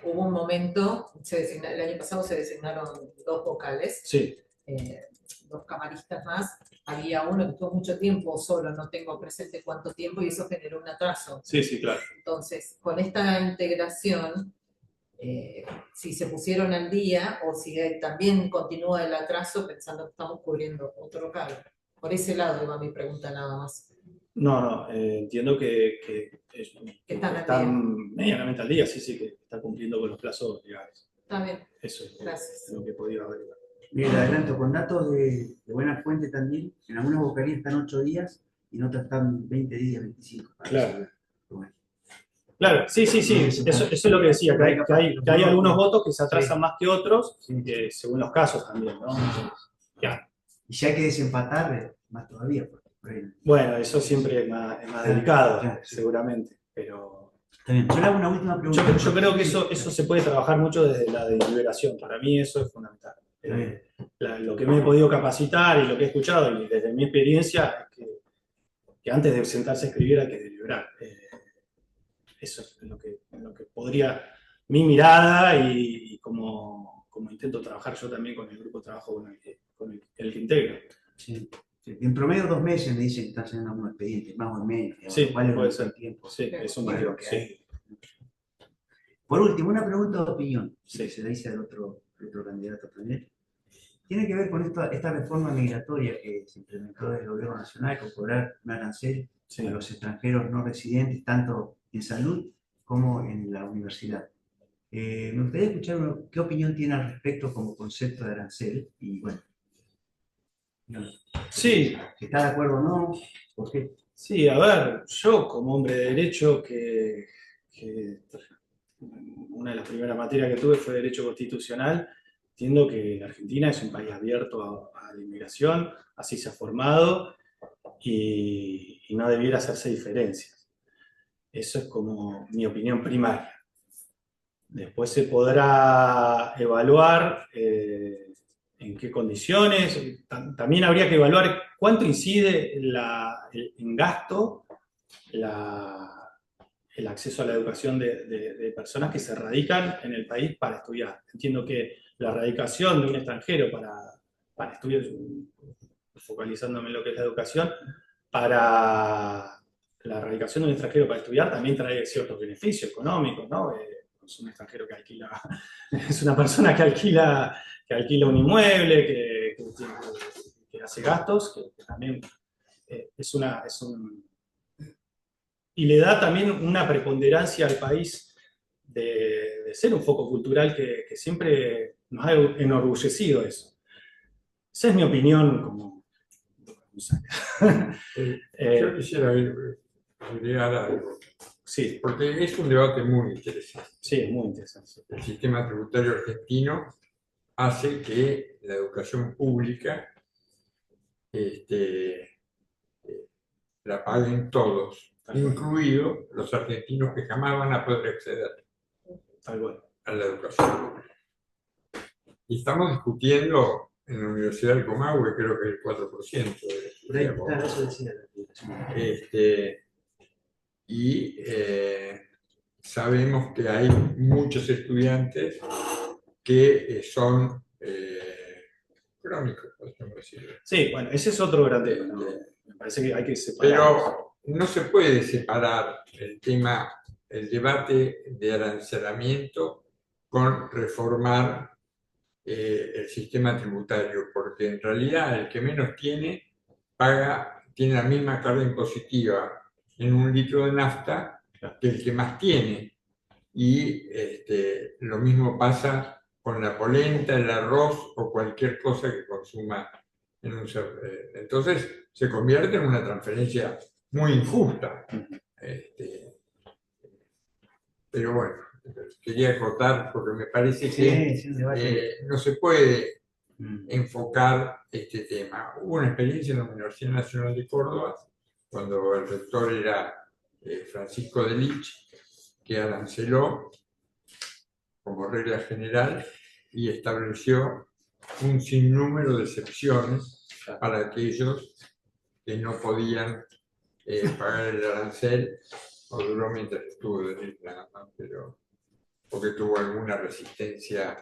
C: hubo un momento, el año pasado se designaron 2 vocales,
B: Sí.
C: 2 camaristas más. Había uno que estuvo mucho tiempo solo, no tengo presente cuánto tiempo, y eso generó un atraso.
B: Sí, claro.
C: Entonces, con esta integración, si se pusieron al día o si también continúa el atraso pensando que estamos cubriendo otro cargo. Por ese lado iba mi pregunta nada más.
B: No, entiendo que
C: están
B: medianamente al día, sí, que está cumpliendo con los plazos legales.
C: Está bien.
B: Eso es
C: Gracias.
B: lo que podía haber.
D: Mira, le adelanto, con datos de buena fuente también, en algunas vocalías están 8 días y en otras están 20 días, 25.
B: Claro.
D: Bueno.
B: Claro, sí, eso es lo que decía, que hay algunos votos que se atrasan más que otros, según los casos también, ¿no? Ya.
D: Y si hay que desempatar, más todavía.
B: Bueno, eso siempre es más delicado, seguramente, pero...
D: Está bien. Yo le hago una última pregunta.
B: Yo creo que eso se puede trabajar mucho desde la deliberación, para mí eso es fundamental. Lo que me he podido capacitar y lo que he escuchado, y desde mi experiencia, es que antes de sentarse a escribir hay que deliberar. Eso es lo que podría, mi mirada y como intento trabajar yo también con el grupo de trabajo con el que integro.
D: Sí. En promedio 2 meses me dicen que están haciendo algunos expedientes, más o menos.
B: Sí,
D: puede ser tiempo.
B: Sí, es un
D: Bueno,
B: tiempo.
D: que hay. Por último, una pregunta de opinión,
B: Sí.
D: que se la hice al otro candidato también. Tiene que ver con esta reforma migratoria que se implementó desde el gobierno nacional, con cobrar un arancel a los extranjeros no residentes, tanto en salud como en la universidad. Me gustaría escuchar qué opinión tiene al respecto como concepto de arancel y bueno.
B: Sí.
D: Si está de acuerdo o no, ¿por qué?
B: Sí, a ver, yo como hombre de derecho, que una de las primeras materias que tuve fue Derecho Constitucional, entiendo que Argentina es un país abierto a la inmigración, así se ha formado, y no debiera hacerse diferencias. Eso es como mi opinión primaria. Después se podrá evaluar en qué condiciones. También habría que evaluar cuánto incide en gasto el acceso a la educación de personas que se radican en el país para estudiar. Entiendo que la radicación de un extranjero para estudiar, focalizándome en lo que es la educación, para la radicación de un extranjero para estudiar también trae ciertos beneficios económicos, ¿no? Es un extranjero que alquila, es una persona que alquila un inmueble, que hace gastos, que también y le da también una preponderancia al país de ser un foco cultural que siempre nos ha enorgullecido eso. Esa es mi opinión como...
F: Yo quisiera agregar algo.
B: Sí.
F: Porque es un debate muy interesante.
B: Sí, es muy interesante.
F: El sistema tributario argentino hace que la educación pública la paguen todos, incluidos los argentinos que jamás van a poder acceder a la educación. Y estamos discutiendo en la Universidad del Comahue, creo que el 4% de
D: Por ahí, claro, eso decía la publicación.
F: Y sabemos que hay muchos estudiantes que son crónicos, podemos decirlo.
B: Sí, bueno, ese es otro gran tema, ¿no? Me parece que hay que separar.
F: Pero no se puede separar el tema, el debate de arancelamiento con reformar el sistema tributario, porque en realidad el que menos tiene tiene la misma carga impositiva en un litro de nafta que el que más tiene. Y lo mismo pasa con la polenta, el arroz o cualquier cosa que consuma en un entonces se convierte en una transferencia muy injusta. Pero bueno, quería acotar porque me parece que no se puede enfocar este tema. Hubo una experiencia en la Universidad Nacional de Córdoba, cuando el rector era Francisco de Lich, que aranceló como regla general y estableció un sinnúmero de excepciones para aquellos que no podían pagar el arancel, o duró mientras estuvo de Lich, pero porque tuvo alguna resistencia.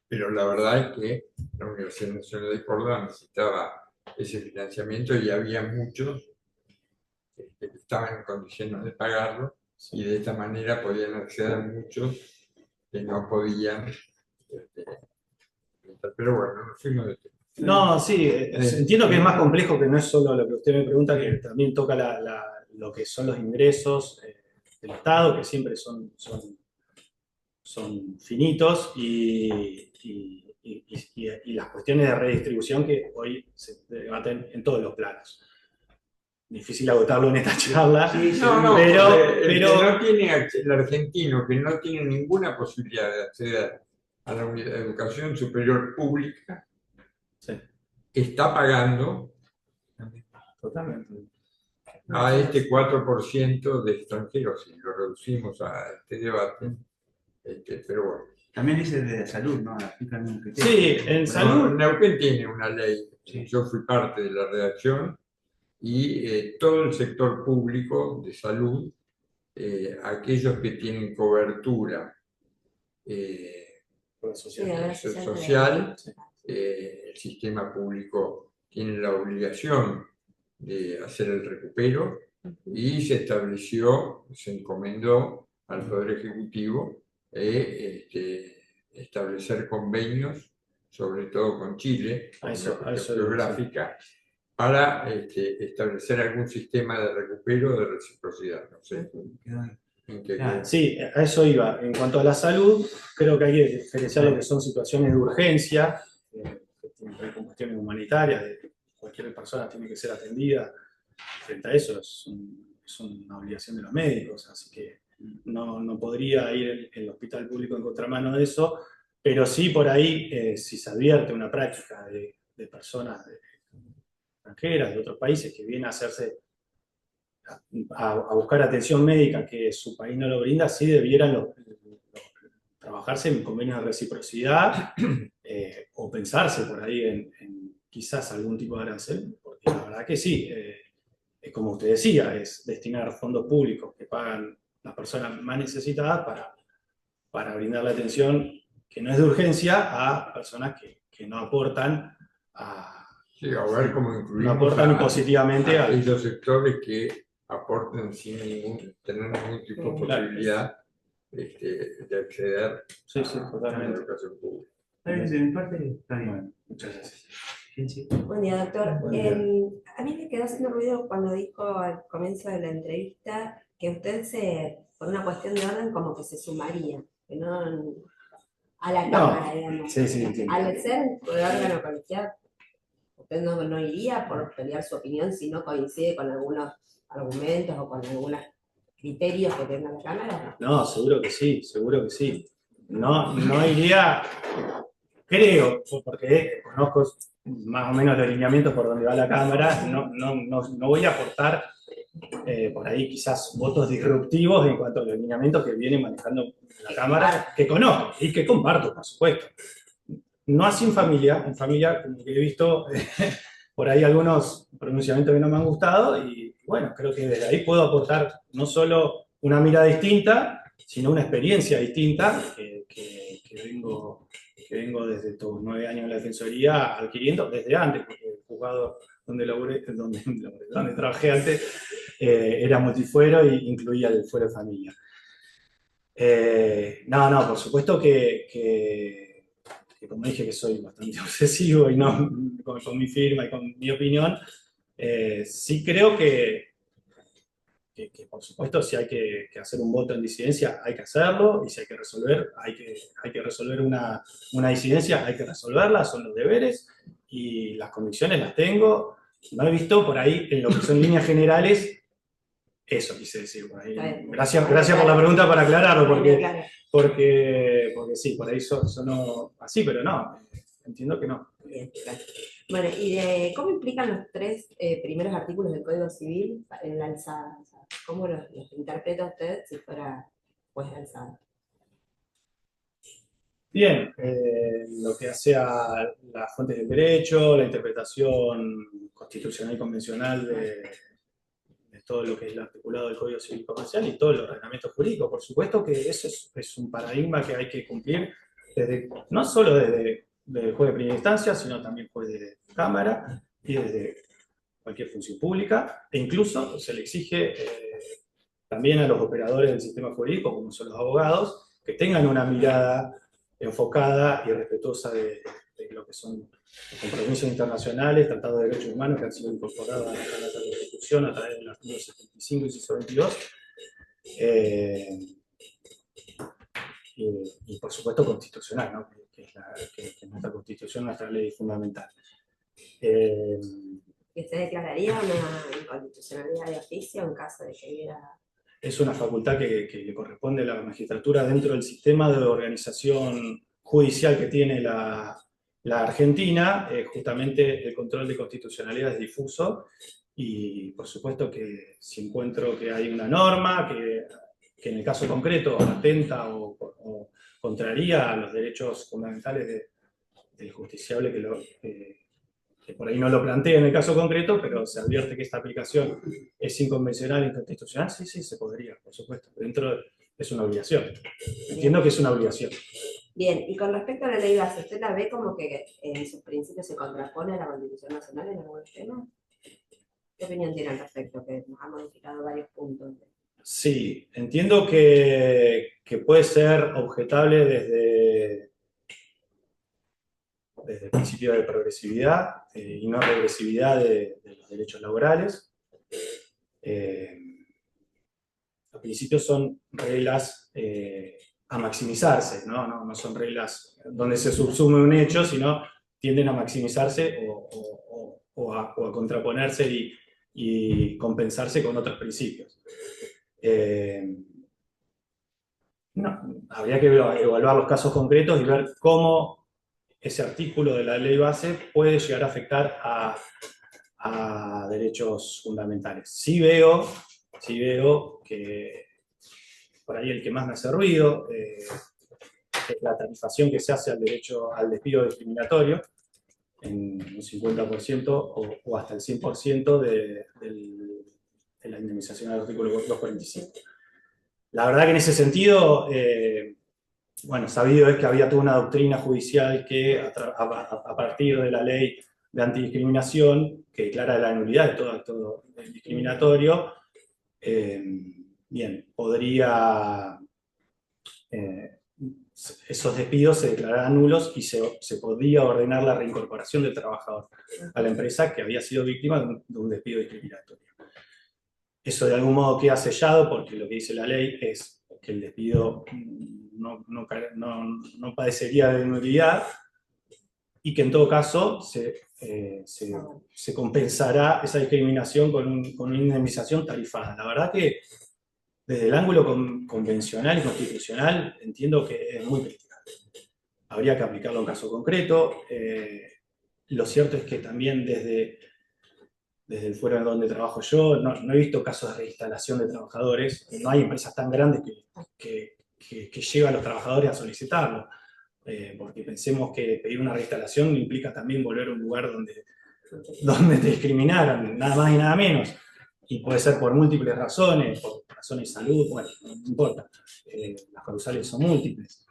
F: Pero la verdad es que la Universidad Nacional de Córdoba necesitaba ese financiamiento y había muchos que estaban en condiciones de pagarlo, y de esta manera podían acceder a muchos que no podían. Pero bueno, nos fuimos de tema.
B: No, sí, entiendo que es más complejo, que no es solo lo que usted me pregunta, que también toca lo que son los ingresos del Estado, que siempre son finitos, y las cuestiones de redistribución que hoy se debaten en todos los planos. Difícil agotarlo en esta charla, pero
F: el argentino que no tiene ninguna posibilidad de acceder a la educación superior pública,
B: sí,
F: está pagando
B: totalmente
F: a este 4% de extranjeros, si lo reducimos a este debate. Pero bueno.
D: También dice de salud, ¿no?
B: Sí, en salud.
F: Neuquén tiene una ley,
D: sí.
F: Yo fui parte de la redacción, y todo el sector público de salud, aquellos que tienen cobertura social, el sistema público tiene la obligación de hacer el recupero, y se encomendó al Poder Ejecutivo establecer convenios, sobre todo con Chile, con geográfica, para establecer algún sistema de recupero de reciprocidad. No sé.
B: Sí, a eso iba. En cuanto a la salud, creo que hay que diferenciar lo que son situaciones de urgencia, que tienen que ver con cuestiones humanitarias, de cualquier persona tiene que ser atendida. Frente a eso es una obligación de los médicos, así que no podría ir el hospital público en contramano de eso, pero sí por ahí, si se advierte una práctica de personas extranjeras, de otros países, que vienen a hacerse a buscar atención médica que su país no lo brinda, sí debieran trabajarse en convenios de reciprocidad, o pensarse por ahí en quizás algún tipo de arancel, porque la verdad que sí, como usted decía, es destinar fondos públicos que pagan las personas más necesitadas para brindar la atención que no es de urgencia a personas que no aportan
F: Sí, a ver cómo incluimos
B: no aportan positivamente
F: a aquellos sectores que aporten sin tener ningún tipo de posibilidad de acceder a la educación pública.
D: De mi parte, está bien.
B: Bueno, muchas gracias.
E: Buen día, doctor.
B: Buen día.
E: A mí me quedó haciendo ruido cuando dijo al comienzo de la entrevista que usted por una cuestión de orden, como que se sumaría, que no a la Cámara, digamos.
B: Sí, entiendo.
E: Al ser un órgano colegiado, usted no iría por pelear su opinión si no coincide con algunos argumentos o con algunos criterios que tenga la Cámara.
B: No, seguro que sí, seguro que sí. No iría, creo, porque conozco más o menos los lineamientos por donde va la Cámara, no voy a aportar por ahí quizás votos disruptivos en cuanto a los lineamientos que viene manejando la Cámara, que conozco y que comparto, por supuesto. No así en familia como que he visto, por ahí algunos pronunciamientos que no me han gustado, y bueno, creo que desde ahí puedo aportar no solo una mirada distinta, sino una experiencia distinta que vengo desde estos 9 años en la Defensoría adquiriendo desde antes, porque el juzgado donde trabajé antes era multifuero e incluía el fuero de familia. No, por supuesto que como dije que soy bastante obsesivo y no con mi firma y con mi opinión, sí creo que por supuesto si hay que hacer un voto en disidencia hay que hacerlo, y si hay que resolver una disidencia hay que resolverla, son los deberes y las convicciones las tengo. No he visto por ahí en lo que son líneas generales. Eso quise decir por ahí. Gracias por la pregunta para aclararlo, porque sí, por ahí sonó así, pero no, entiendo que no.
E: Bien, claro. Bueno, ¿y cómo implican los 3 primeros artículos del Código Civil en la alzada? O sea, ¿cómo los interpreta usted si fuera juez de alzada?
B: Bien, lo que hace a las fuentes del derecho, la interpretación constitucional y convencional de todo lo que es el articulado del Código Civil Comercial y todo el ordenamiento jurídico. Por supuesto que eso es un paradigma que hay que cumplir no solo desde el juez de primera instancia, sino también juez de cámara y desde cualquier función pública, e incluso se le exige también a los operadores del sistema jurídico, como son los abogados, que tengan una mirada enfocada y respetuosa de lo que son los compromisos internacionales, tratados de derechos humanos que han sido incorporados a la Constitución a través del artículo 75 y 122. Y por supuesto constitucional, ¿no? que es nuestra Constitución, nuestra ley fundamental.
E: ¿Y usted declararía una inconstitucionalidad de oficio en caso de que hubiera...?
B: Es una facultad que le corresponde a la magistratura dentro del sistema de organización judicial que tiene la Argentina. Justamente el control de constitucionalidad es difuso, y por supuesto que si encuentro que hay una norma que en el caso concreto atenta o contraría a los derechos fundamentales del justiciable que por ahí no lo plantea en el caso concreto, pero se advierte que esta aplicación es inconvencional e inconstitucional, sí, se podría, por supuesto. Es una obligación. Entiendo que es una obligación.
E: Bien, y con respecto a la ley base, ¿usted la ve como que en sus principios se contrapone a la Constitución Nacional en algunos temas? ¿Qué opinión tiene al respecto? Que nos ha modificado varios puntos.
B: Sí, entiendo que puede ser objetable desde el principio de progresividad y no regresividad de los derechos laborales. Los principios son reglas a maximizarse, no son reglas donde se subsume un hecho, sino tienden a maximizarse o a contraponerse y compensarse con otros principios. Habría que evaluar los casos concretos y ver cómo ese artículo de la ley base puede llegar a afectar a derechos fundamentales. Sí veo que por ahí el que más me hace ruido es la tarifación que se hace al despido discriminatorio en un 50% o hasta el 100% de la indemnización del artículo 245. La verdad que en ese sentido, sabido es que había toda una doctrina judicial que a partir de la ley de antidiscriminación, que declara la nulidad de todo acto discriminatorio, podría, esos despidos se declararán nulos y se podría ordenar la reincorporación del trabajador a la empresa que había sido víctima de un despido discriminatorio. Eso de algún modo queda sellado porque lo que dice la ley es que el despido no padecería de nulidad y que en todo caso se compensará esa discriminación con una indemnización tarifada. La verdad que desde el ángulo convencional y constitucional entiendo que es muy criticable. Habría que aplicarlo en caso concreto. Lo cierto es que también desde el fuero en donde trabajo yo, no he visto casos de reinstalación de trabajadores. No hay empresas tan grandes que llevan a los trabajadores a solicitarlo. Porque pensemos que pedir una reinstalación implica también volver a un lugar donde te discriminaron, nada más y nada menos, y puede ser por múltiples razones, por razones de salud, bueno, no importa, las causales son múltiples.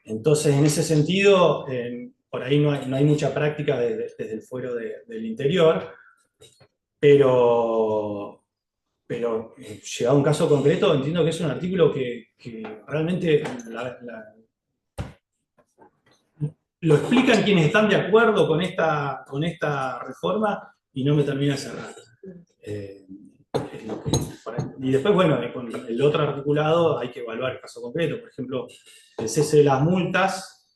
B: Entonces, en ese sentido, por ahí no hay mucha práctica desde el fuero del interior, pero llegado a un caso concreto, entiendo que es un artículo que realmente lo explican quienes están de acuerdo con esta reforma y no me termina de cerrar. Y después, bueno, con el otro articulado hay que evaluar el caso concreto. Por ejemplo, el cese de las multas.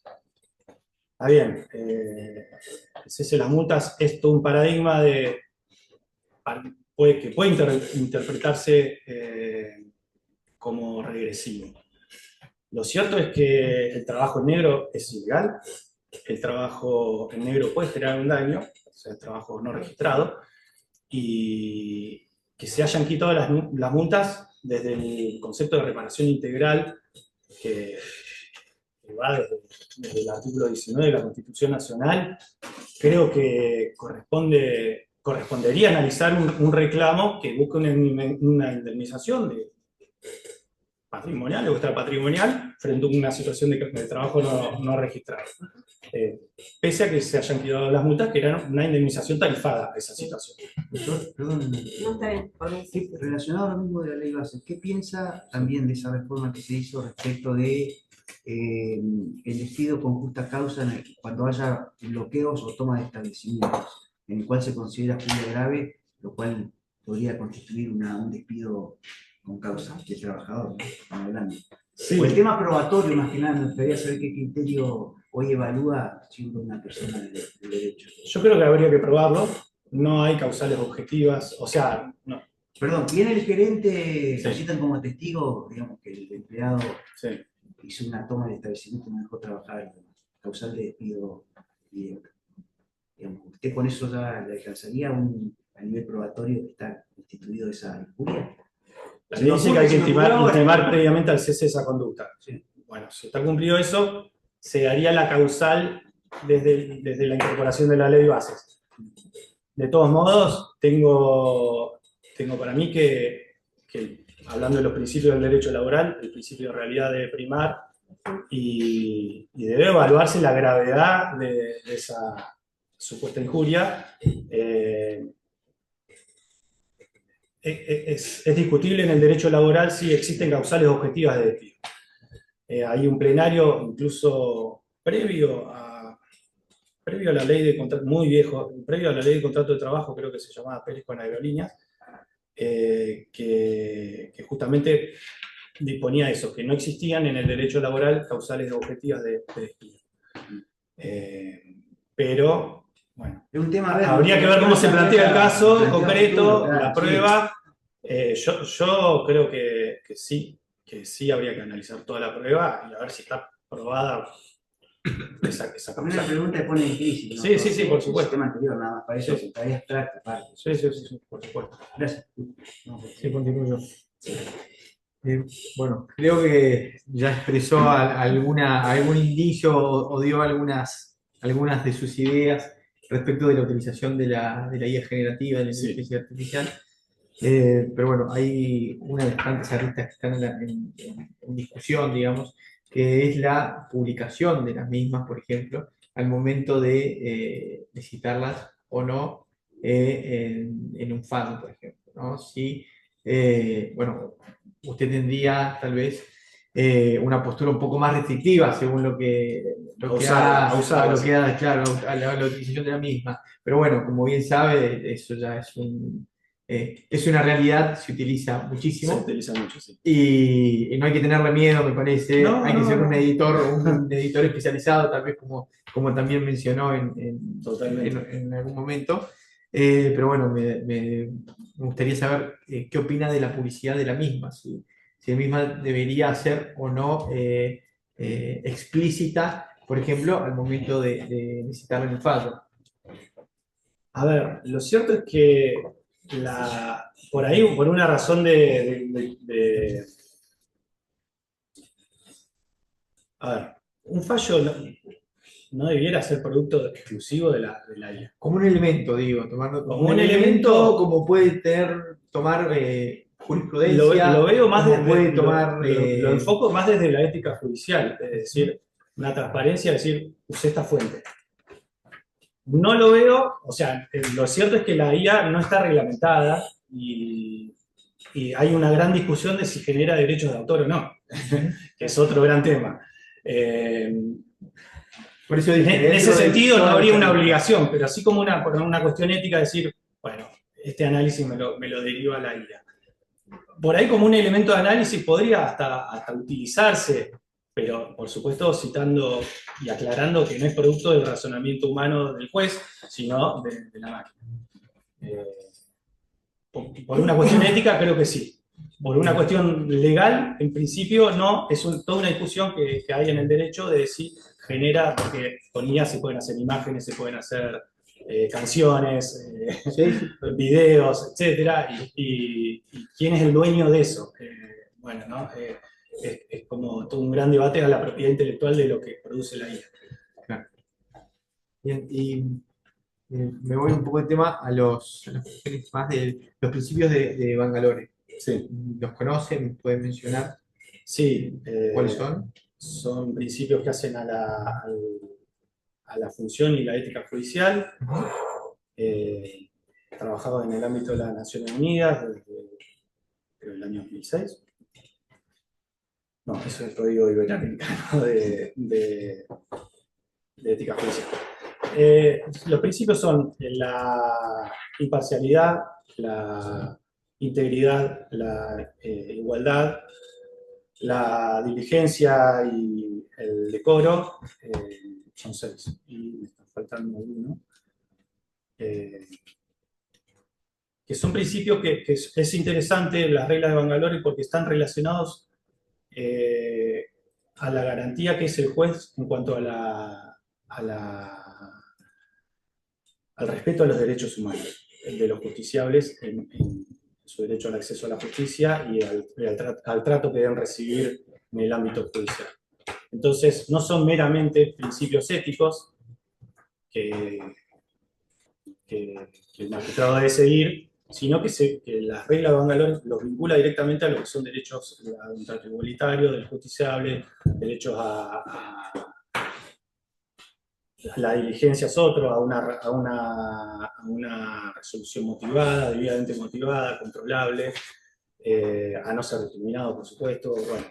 B: Está bien, el cese de las multas es todo un paradigma que puede interpretarse como regresivo. Lo cierto es que el trabajo en negro es ilegal, el trabajo en negro puede generar un daño, o sea, el trabajo no registrado, y que se hayan quitado las multas desde el concepto de reparación integral que va desde el artículo 19 de la Constitución Nacional, creo que correspondería analizar un reclamo que busque una indemnización patrimonial o extrapatrimonial frente a una situación de trabajo no registrado. Pese a que se hayan quitado las multas, que eran una indemnización tarifada a esa situación.
D: Perdón,
E: No, está bien, por mí sí.
D: relacionado a lo mismo de la ley base, ¿qué piensa también de esa reforma que se hizo respecto de el despido con justa causa cuando haya bloqueos o toma de establecimientos, en el cual se considera fuga grave, lo cual podría constituir un despido con causa del trabajador, ¿no? Estamos hablando.
B: Sí.
D: O el tema probatorio, más que nada, me gustaría saber qué criterio hoy evalúa siendo una persona del derecho.
B: Yo creo que habría que probarlo. No hay causales objetivas, o sea, no.
D: Perdón, viene el gerente,
B: Sí.
D: lo citan como testigo, digamos que el empleado
B: Sí.
D: hizo una toma del establecimiento y no dejó trabajar, causal de despido directo. Digamos, ¿usted con eso ya le alcanzaría a nivel probatorio que está constituido esa injuria?
B: La ley dice que hay que intimar previamente al cese de esa conducta. Sí. Bueno, si está cumplido eso, se daría la causal desde la incorporación de la ley bases. De todos modos, tengo para mí que, hablando de los principios del derecho laboral, el principio de realidad debe primar y debe evaluarse la gravedad de esa supuesta injuria. Es discutible en el derecho laboral si existen causales objetivas de despido. Hay un plenario incluso previo a la ley de contrato, muy viejo, previo a la ley de contrato de trabajo, creo que se llamaba Pérez con Aerolíneas, que justamente disponía eso, que no existían en el derecho laboral causales objetivas de despido. Pero, bueno,
D: es un tema
B: habría que ver cómo se plantea el caso concreto, la prueba. Yo creo que sí habría que analizar toda la prueba y a ver si está probada esa
D: Una
B: causa.
D: pregunta que pone en crisis, ¿no?
B: Sí, por supuesto.
D: El sistema anterior, nada más para eso,
B: Sí.
D: está abstracto, aparte.
B: Sí, por supuesto.
D: Gracias.
G: Sí, continúo yo. Bueno, creo que ya expresó algún indicio o dio algunas de sus ideas respecto de la utilización de la IA generativa, de la inteligencia artificial. Pero bueno, hay una de las tantas aristas que están en discusión, digamos, que es la publicación de las mismas, por ejemplo, al momento de citarlas o no en un FAN, por ejemplo, ¿no? Si, bueno, usted tendría tal vez una postura un poco más restrictiva según lo que ha claro, a la utilización de la misma. Pero bueno, como bien sabe, eso ya es una realidad, se utiliza muchísimo.
B: Se utiliza mucho, sí.
G: Y no hay que tenerle miedo, me parece. Hay que ser un editor especializado, tal vez como también mencionó en algún momento. Pero bueno, me gustaría saber qué opina de la publicidad de la misma, si la misma debería ser o no explícita, por ejemplo, al momento de citarla en el fallo.
B: A ver, lo cierto es que por ahí, por una razón a ver, un fallo no debiera ser producto exclusivo de la IA.
G: Como un elemento, digo, tomarlo
B: Como un elemento,
G: como puede tomar jurisprudencia,
B: lo veo más
G: como
B: desde,
G: puede tomar...
B: lo enfoco más desde la ética judicial, es decir, una transparencia, es decir, usé esta fuente. No lo veo, o sea, lo cierto es que la IA no está reglamentada y hay una gran discusión de si genera derechos de autor o no, que es otro gran tema.
G: Por eso
B: En
G: dije,
B: ese sentido no habría una
G: obligación.
B: obligación, pero así como por una cuestión ética decir, bueno, este análisis me lo deriva la IA. Por ahí como un elemento de análisis podría hasta utilizarse, pero por supuesto citando y aclarando que no es producto del razonamiento humano del juez, sino de la máquina. Por una cuestión ética creo que sí. Por una cuestión legal, en principio no, es toda una discusión que hay en el derecho de si genera, porque con IA se pueden hacer imágenes, se pueden hacer canciones, videos, etc. Y quién es el dueño de eso. Bueno, ¿no? Es como todo un gran debate a la propiedad intelectual de lo que produce la IA.
G: Claro. Bien, y me voy un poco del tema a las cuestiones más de los principios de Bangalore.
B: Sí.
G: ¿Los conocen? ¿Pueden mencionar?
B: Sí.
G: ¿Cuáles son?
B: Son principios que hacen a la función y la ética judicial. Trabajado en el ámbito de las Naciones Unidas desde el año 2006. No, eso es el Código Iberoamericano de ética judicial. Los principios son la imparcialidad, la integridad, la igualdad, la diligencia y el decoro. Son 6. Y me está faltando uno. Que son principios que es interesante las reglas de Bangalore porque están relacionados a la garantía que es el juez en cuanto al respeto a los derechos humanos de los justiciables en su derecho al acceso a la justicia y al trato que deben recibir en el ámbito judicial. Entonces, no son meramente principios éticos que el magistrado debe seguir, sino que las reglas de Bangalore los vincula directamente a lo que son derechos a un trato igualitario, del justiciable, derechos a la diligencia es otro, a una resolución motivada, debidamente motivada, controlable, a no ser discriminado, por supuesto. Bueno,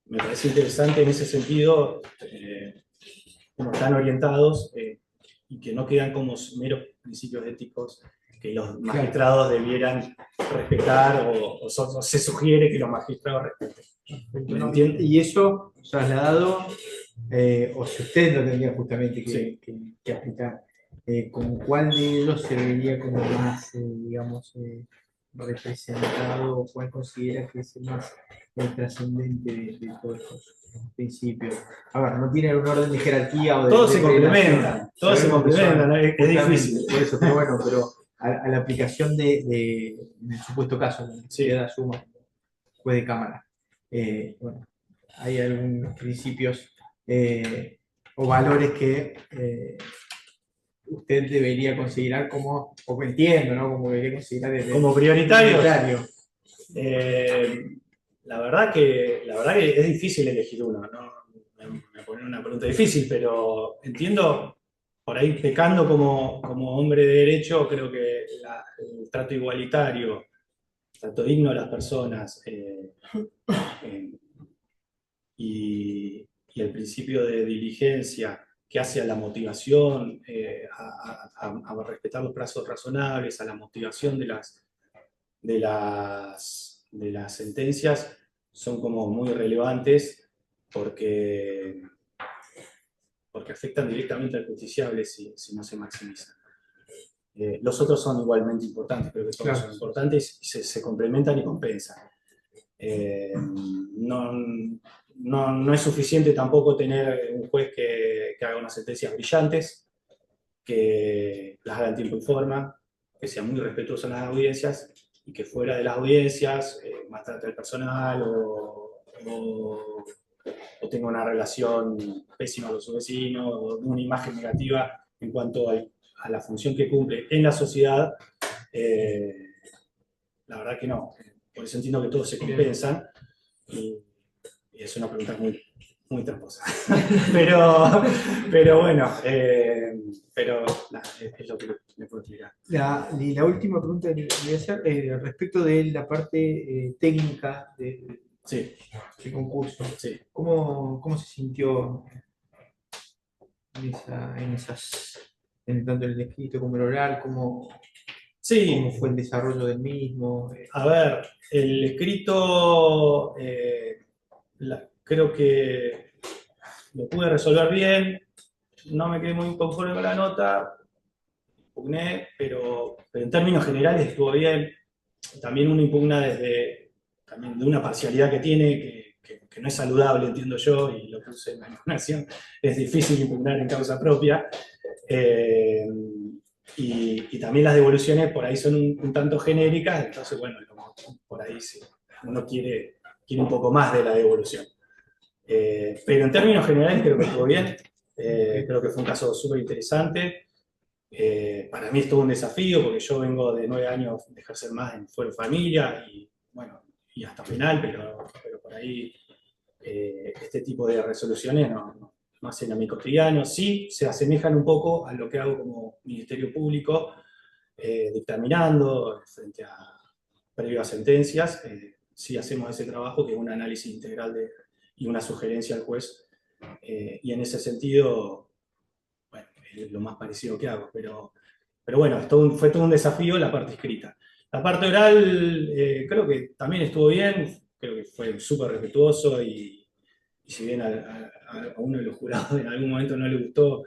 B: me parece interesante en ese sentido cómo están orientados y que no quedan como meros principios éticos que los magistrados debieran respetar o se sugiere que los magistrados respeten. ¿Me entiende?
G: Y eso trasladado, o si usted lo tendría justamente que aplicar, ¿con cuál de ellos se vería como más, digamos, representado o cuál considera que es el más trascendente de todos estos principios? A ver, no tienen un orden de jerarquía o de...
B: Todos se complementan, todos se complementan, es difícil.
G: Por eso, pero bueno, a la aplicación en el supuesto caso, si da suma, juez de cámara. Bueno, hay algunos principios o valores que usted debería considerar como, o entiendo, ¿no? Como debería considerar
B: como prioritarios. La verdad que es difícil elegir uno, ¿no? Me pone una pregunta difícil, pero entiendo, por ahí pecando como hombre de derecho, creo que el trato igualitario, el trato digno de las personas y el principio de diligencia que hace a la motivación, a respetar los plazos razonables, a la motivación de las sentencias, son como muy relevantes porque afectan directamente al justiciable si no se maximizan. Los otros son igualmente importantes, creo que todos son importantes y se complementan y compensan. No es suficiente tampoco tener un juez que haga unas sentencias brillantes, que las haga en tiempo y forma, que sea muy respetuoso en las audiencias y que fuera de las audiencias maltrate al personal o o tenga una relación pésima con su vecino, o una imagen negativa en cuanto a la función que cumple en la sociedad, la verdad que no. Por eso entiendo que todos se compensan, y es una pregunta muy, muy tramposa. pero bueno, pero nada, es lo que me puedo explicar.
G: Y la última pregunta que le voy a hacer respecto de la parte técnica
B: Sí,
G: del concurso.
B: sí.
G: ¿Cómo se sintió tanto en el escrito como en el oral? ¿Cómo
B: Sí,
G: fue el desarrollo del mismo?
B: a ver, el escrito creo que lo pude resolver bien, no me quedé muy conforme con la nota, pugné, pero en términos generales estuvo bien. También uno impugna también de una parcialidad que tiene, que no es saludable, entiendo yo, y lo puse en la impugnación, es difícil impugnar en causa propia. Y también las devoluciones por ahí son un tanto genéricas, entonces bueno, por ahí sí, uno quiere un poco más de la devolución. Pero en términos generales creo que estuvo bien, creo que fue un caso súper interesante. Para mí es todo un desafío porque yo vengo de 9 años de ejercer más en fuero familia y bueno, y hasta penal, pero por ahí este tipo de resoluciones no hacen a mi cotidiano. Sí, se asemejan un poco a lo que hago como Ministerio Público, dictaminando frente a previo a sentencias. Sí hacemos ese trabajo que es un análisis integral y una sugerencia al juez. Y en ese sentido, bueno, es lo más parecido que hago, pero bueno, fue todo un desafío la parte escrita. La parte oral creo que también estuvo bien, creo que fue súper respetuoso y si bien a uno de los jurados en algún momento no le gustó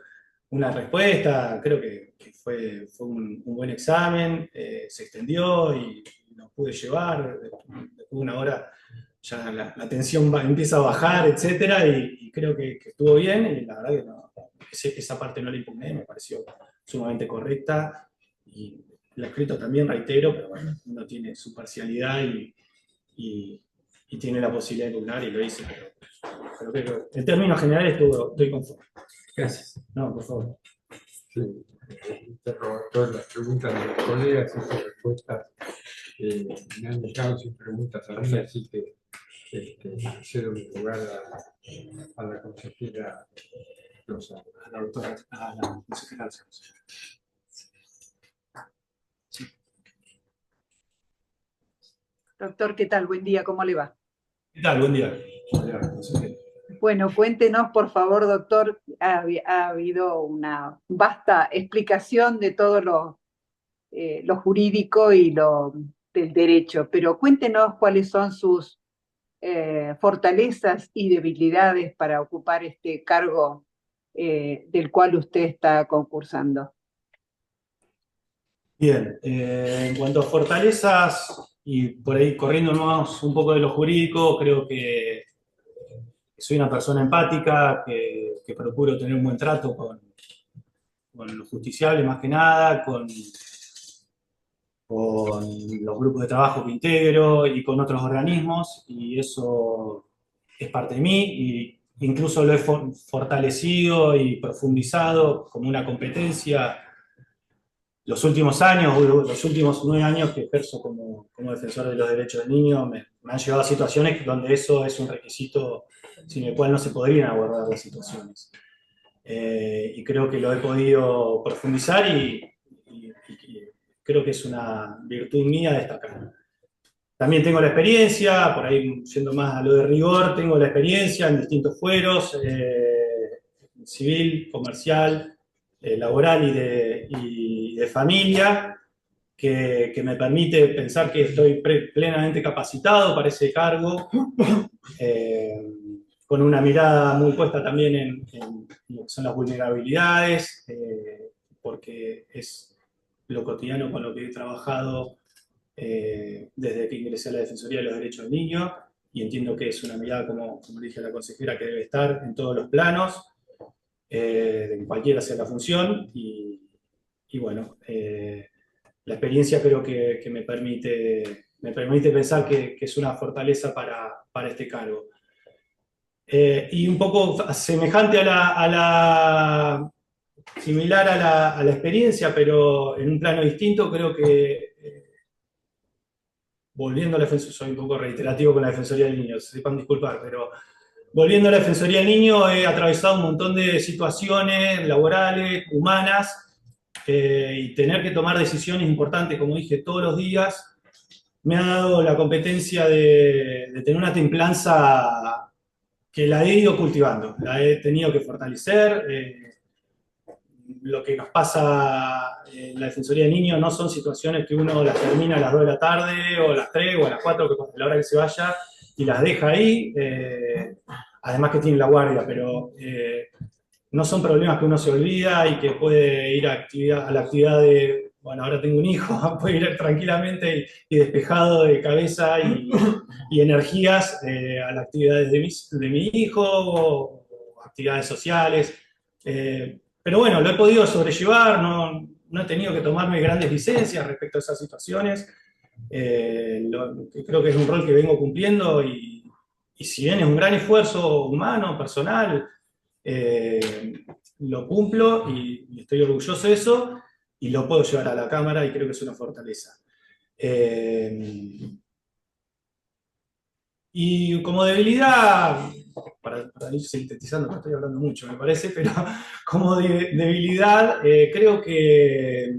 B: una respuesta, creo que fue un buen examen, se extendió y lo pude llevar, después de una hora ya la tensión empieza a bajar, etcétera, y creo que estuvo bien, y la verdad que esa parte no la impugné, me pareció sumamente correcta, y el escrito también, reitero, pero bueno, uno tiene su parcialidad y tiene la posibilidad de impugnar, y lo hice, pero en términos generales estoy conforme.
G: Gracias.
B: No, por favor.
F: Sí, todas las preguntas de los colegas y sus respuestas me han dejado sin preguntas a mí, así que cedo mi lugar a la consejera Rosa.
B: A la doctora, a la consejera.
H: Doctor, ¿qué tal? Buen día, ¿cómo le va?
B: ¿Qué tal? Buen día. Consejera.
H: Bueno, cuéntenos, por favor, doctor, ha habido una vasta explicación de todo lo jurídico y lo del derecho, pero cuéntenos cuáles son sus fortalezas y debilidades para ocupar este cargo del cual usted está concursando.
B: Bien, en cuanto a fortalezas, y por ahí corriéndonos un poco de lo jurídico, creo que soy una persona empática, que procuro tener un buen trato con los justiciables más que nada, con los grupos de trabajo que integro y con otros organismos, y eso es parte de mí, y incluso lo he fortalecido y profundizado como una competencia los últimos años, los últimos 9 años que ejerzo como defensor de los derechos del niño, me han llevado a situaciones donde eso es un requisito sin el cual no se podrían abordar las situaciones. Y creo que lo he podido profundizar y creo que es una virtud mía destacar. También tengo la experiencia, por ahí yendo más a lo de rigor, tengo la experiencia en distintos fueros, civil, comercial, laboral y de familia, que me permite pensar que estoy plenamente capacitado para ese cargo, con una mirada muy puesta también en lo que son las vulnerabilidades, porque es lo cotidiano con lo que he trabajado desde que ingresé a la Defensoría de los Derechos del Niño, y entiendo que es una mirada, como dije a la consejera, que debe estar en todos los planos, de cualquiera sea la función, y bueno, la experiencia creo que me permite pensar que es una fortaleza para este cargo. Y un poco semejante similar a la experiencia, pero en un plano distinto, creo que, volviendo a la defensoría, soy un poco reiterativo con la Defensoría del Niño, sepan disculpar, pero volviendo a la Defensoría del Niño, he atravesado un montón de situaciones laborales, humanas, y tener que tomar decisiones importantes, como dije, todos los días, me ha dado la competencia de tener una templanza que la he ido cultivando, la he tenido que fortalecer. Lo que nos pasa en la Defensoría de Niños no son situaciones que uno las termina a las 2 de la tarde, o a las 3, o a las 4, que es la hora que se vaya, y las deja ahí, además que tiene la guardia, pero no son problemas que uno se olvida y que puede ir a la actividad de, bueno, ahora tengo un hijo, puede ir tranquilamente y despejado de cabeza y energías a las actividades de mi hijo, o actividades sociales. Pero bueno, lo he podido sobrellevar, no he tenido que tomarme grandes licencias respecto a esas situaciones. Creo que es un rol que vengo cumpliendo y si bien es un gran esfuerzo humano, personal, lo cumplo y estoy orgulloso de eso y lo puedo llevar a la Cámara y creo que es una fortaleza. Y como debilidad, para ir sintetizando, no estoy hablando mucho, me parece, pero como debilidad, creo que,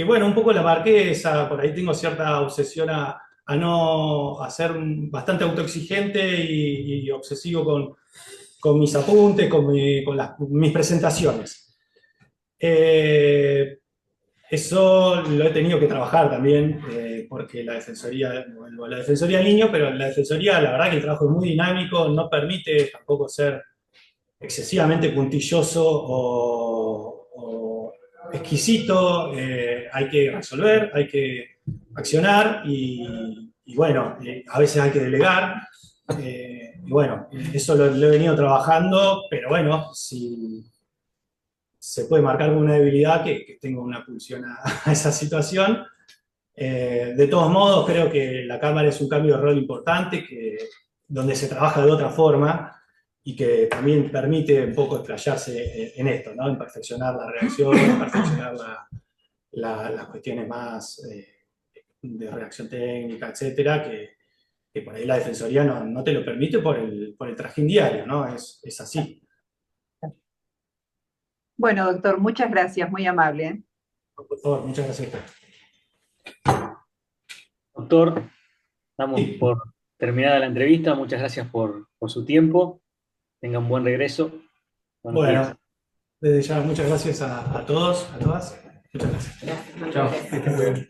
B: bueno, un poco la marquesa, por ahí tengo cierta obsesión a ser bastante autoexigente y obsesivo con mis apuntes, con mis presentaciones. Eso lo he tenido que trabajar también, porque la Defensoría del Niño, pero la Defensoría, la verdad que el trabajo es muy dinámico, no permite tampoco ser excesivamente puntilloso o exquisito, hay que resolver, hay que accionar y bueno, a veces hay que delegar. Y bueno, eso lo he venido trabajando, pero bueno, si se puede marcar como una debilidad que tengo una pulsión a esa situación. De todos modos, creo que la Cámara es un cambio de rol importante, donde se trabaja de otra forma y que también permite un poco explayarse en esto, ¿no? En perfeccionar la redacción, en perfeccionar las cuestiones más de redacción técnica, etcétera, que por ahí la Defensoría no te lo permite por el trajín diario, ¿no? Es así.
H: Bueno, doctor, muchas gracias, muy amable, ¿eh?
B: Por favor, muchas gracias.
A: Doctor, damos
B: Sí.
A: por terminada la entrevista. Muchas gracias por su tiempo. Tenga un buen regreso. Buenos
B: Bueno,
A: días.
B: desde ya muchas gracias a todos, a todas. Muchas gracias.
C: Gracias.
G: Chao.
F: Hasta luego.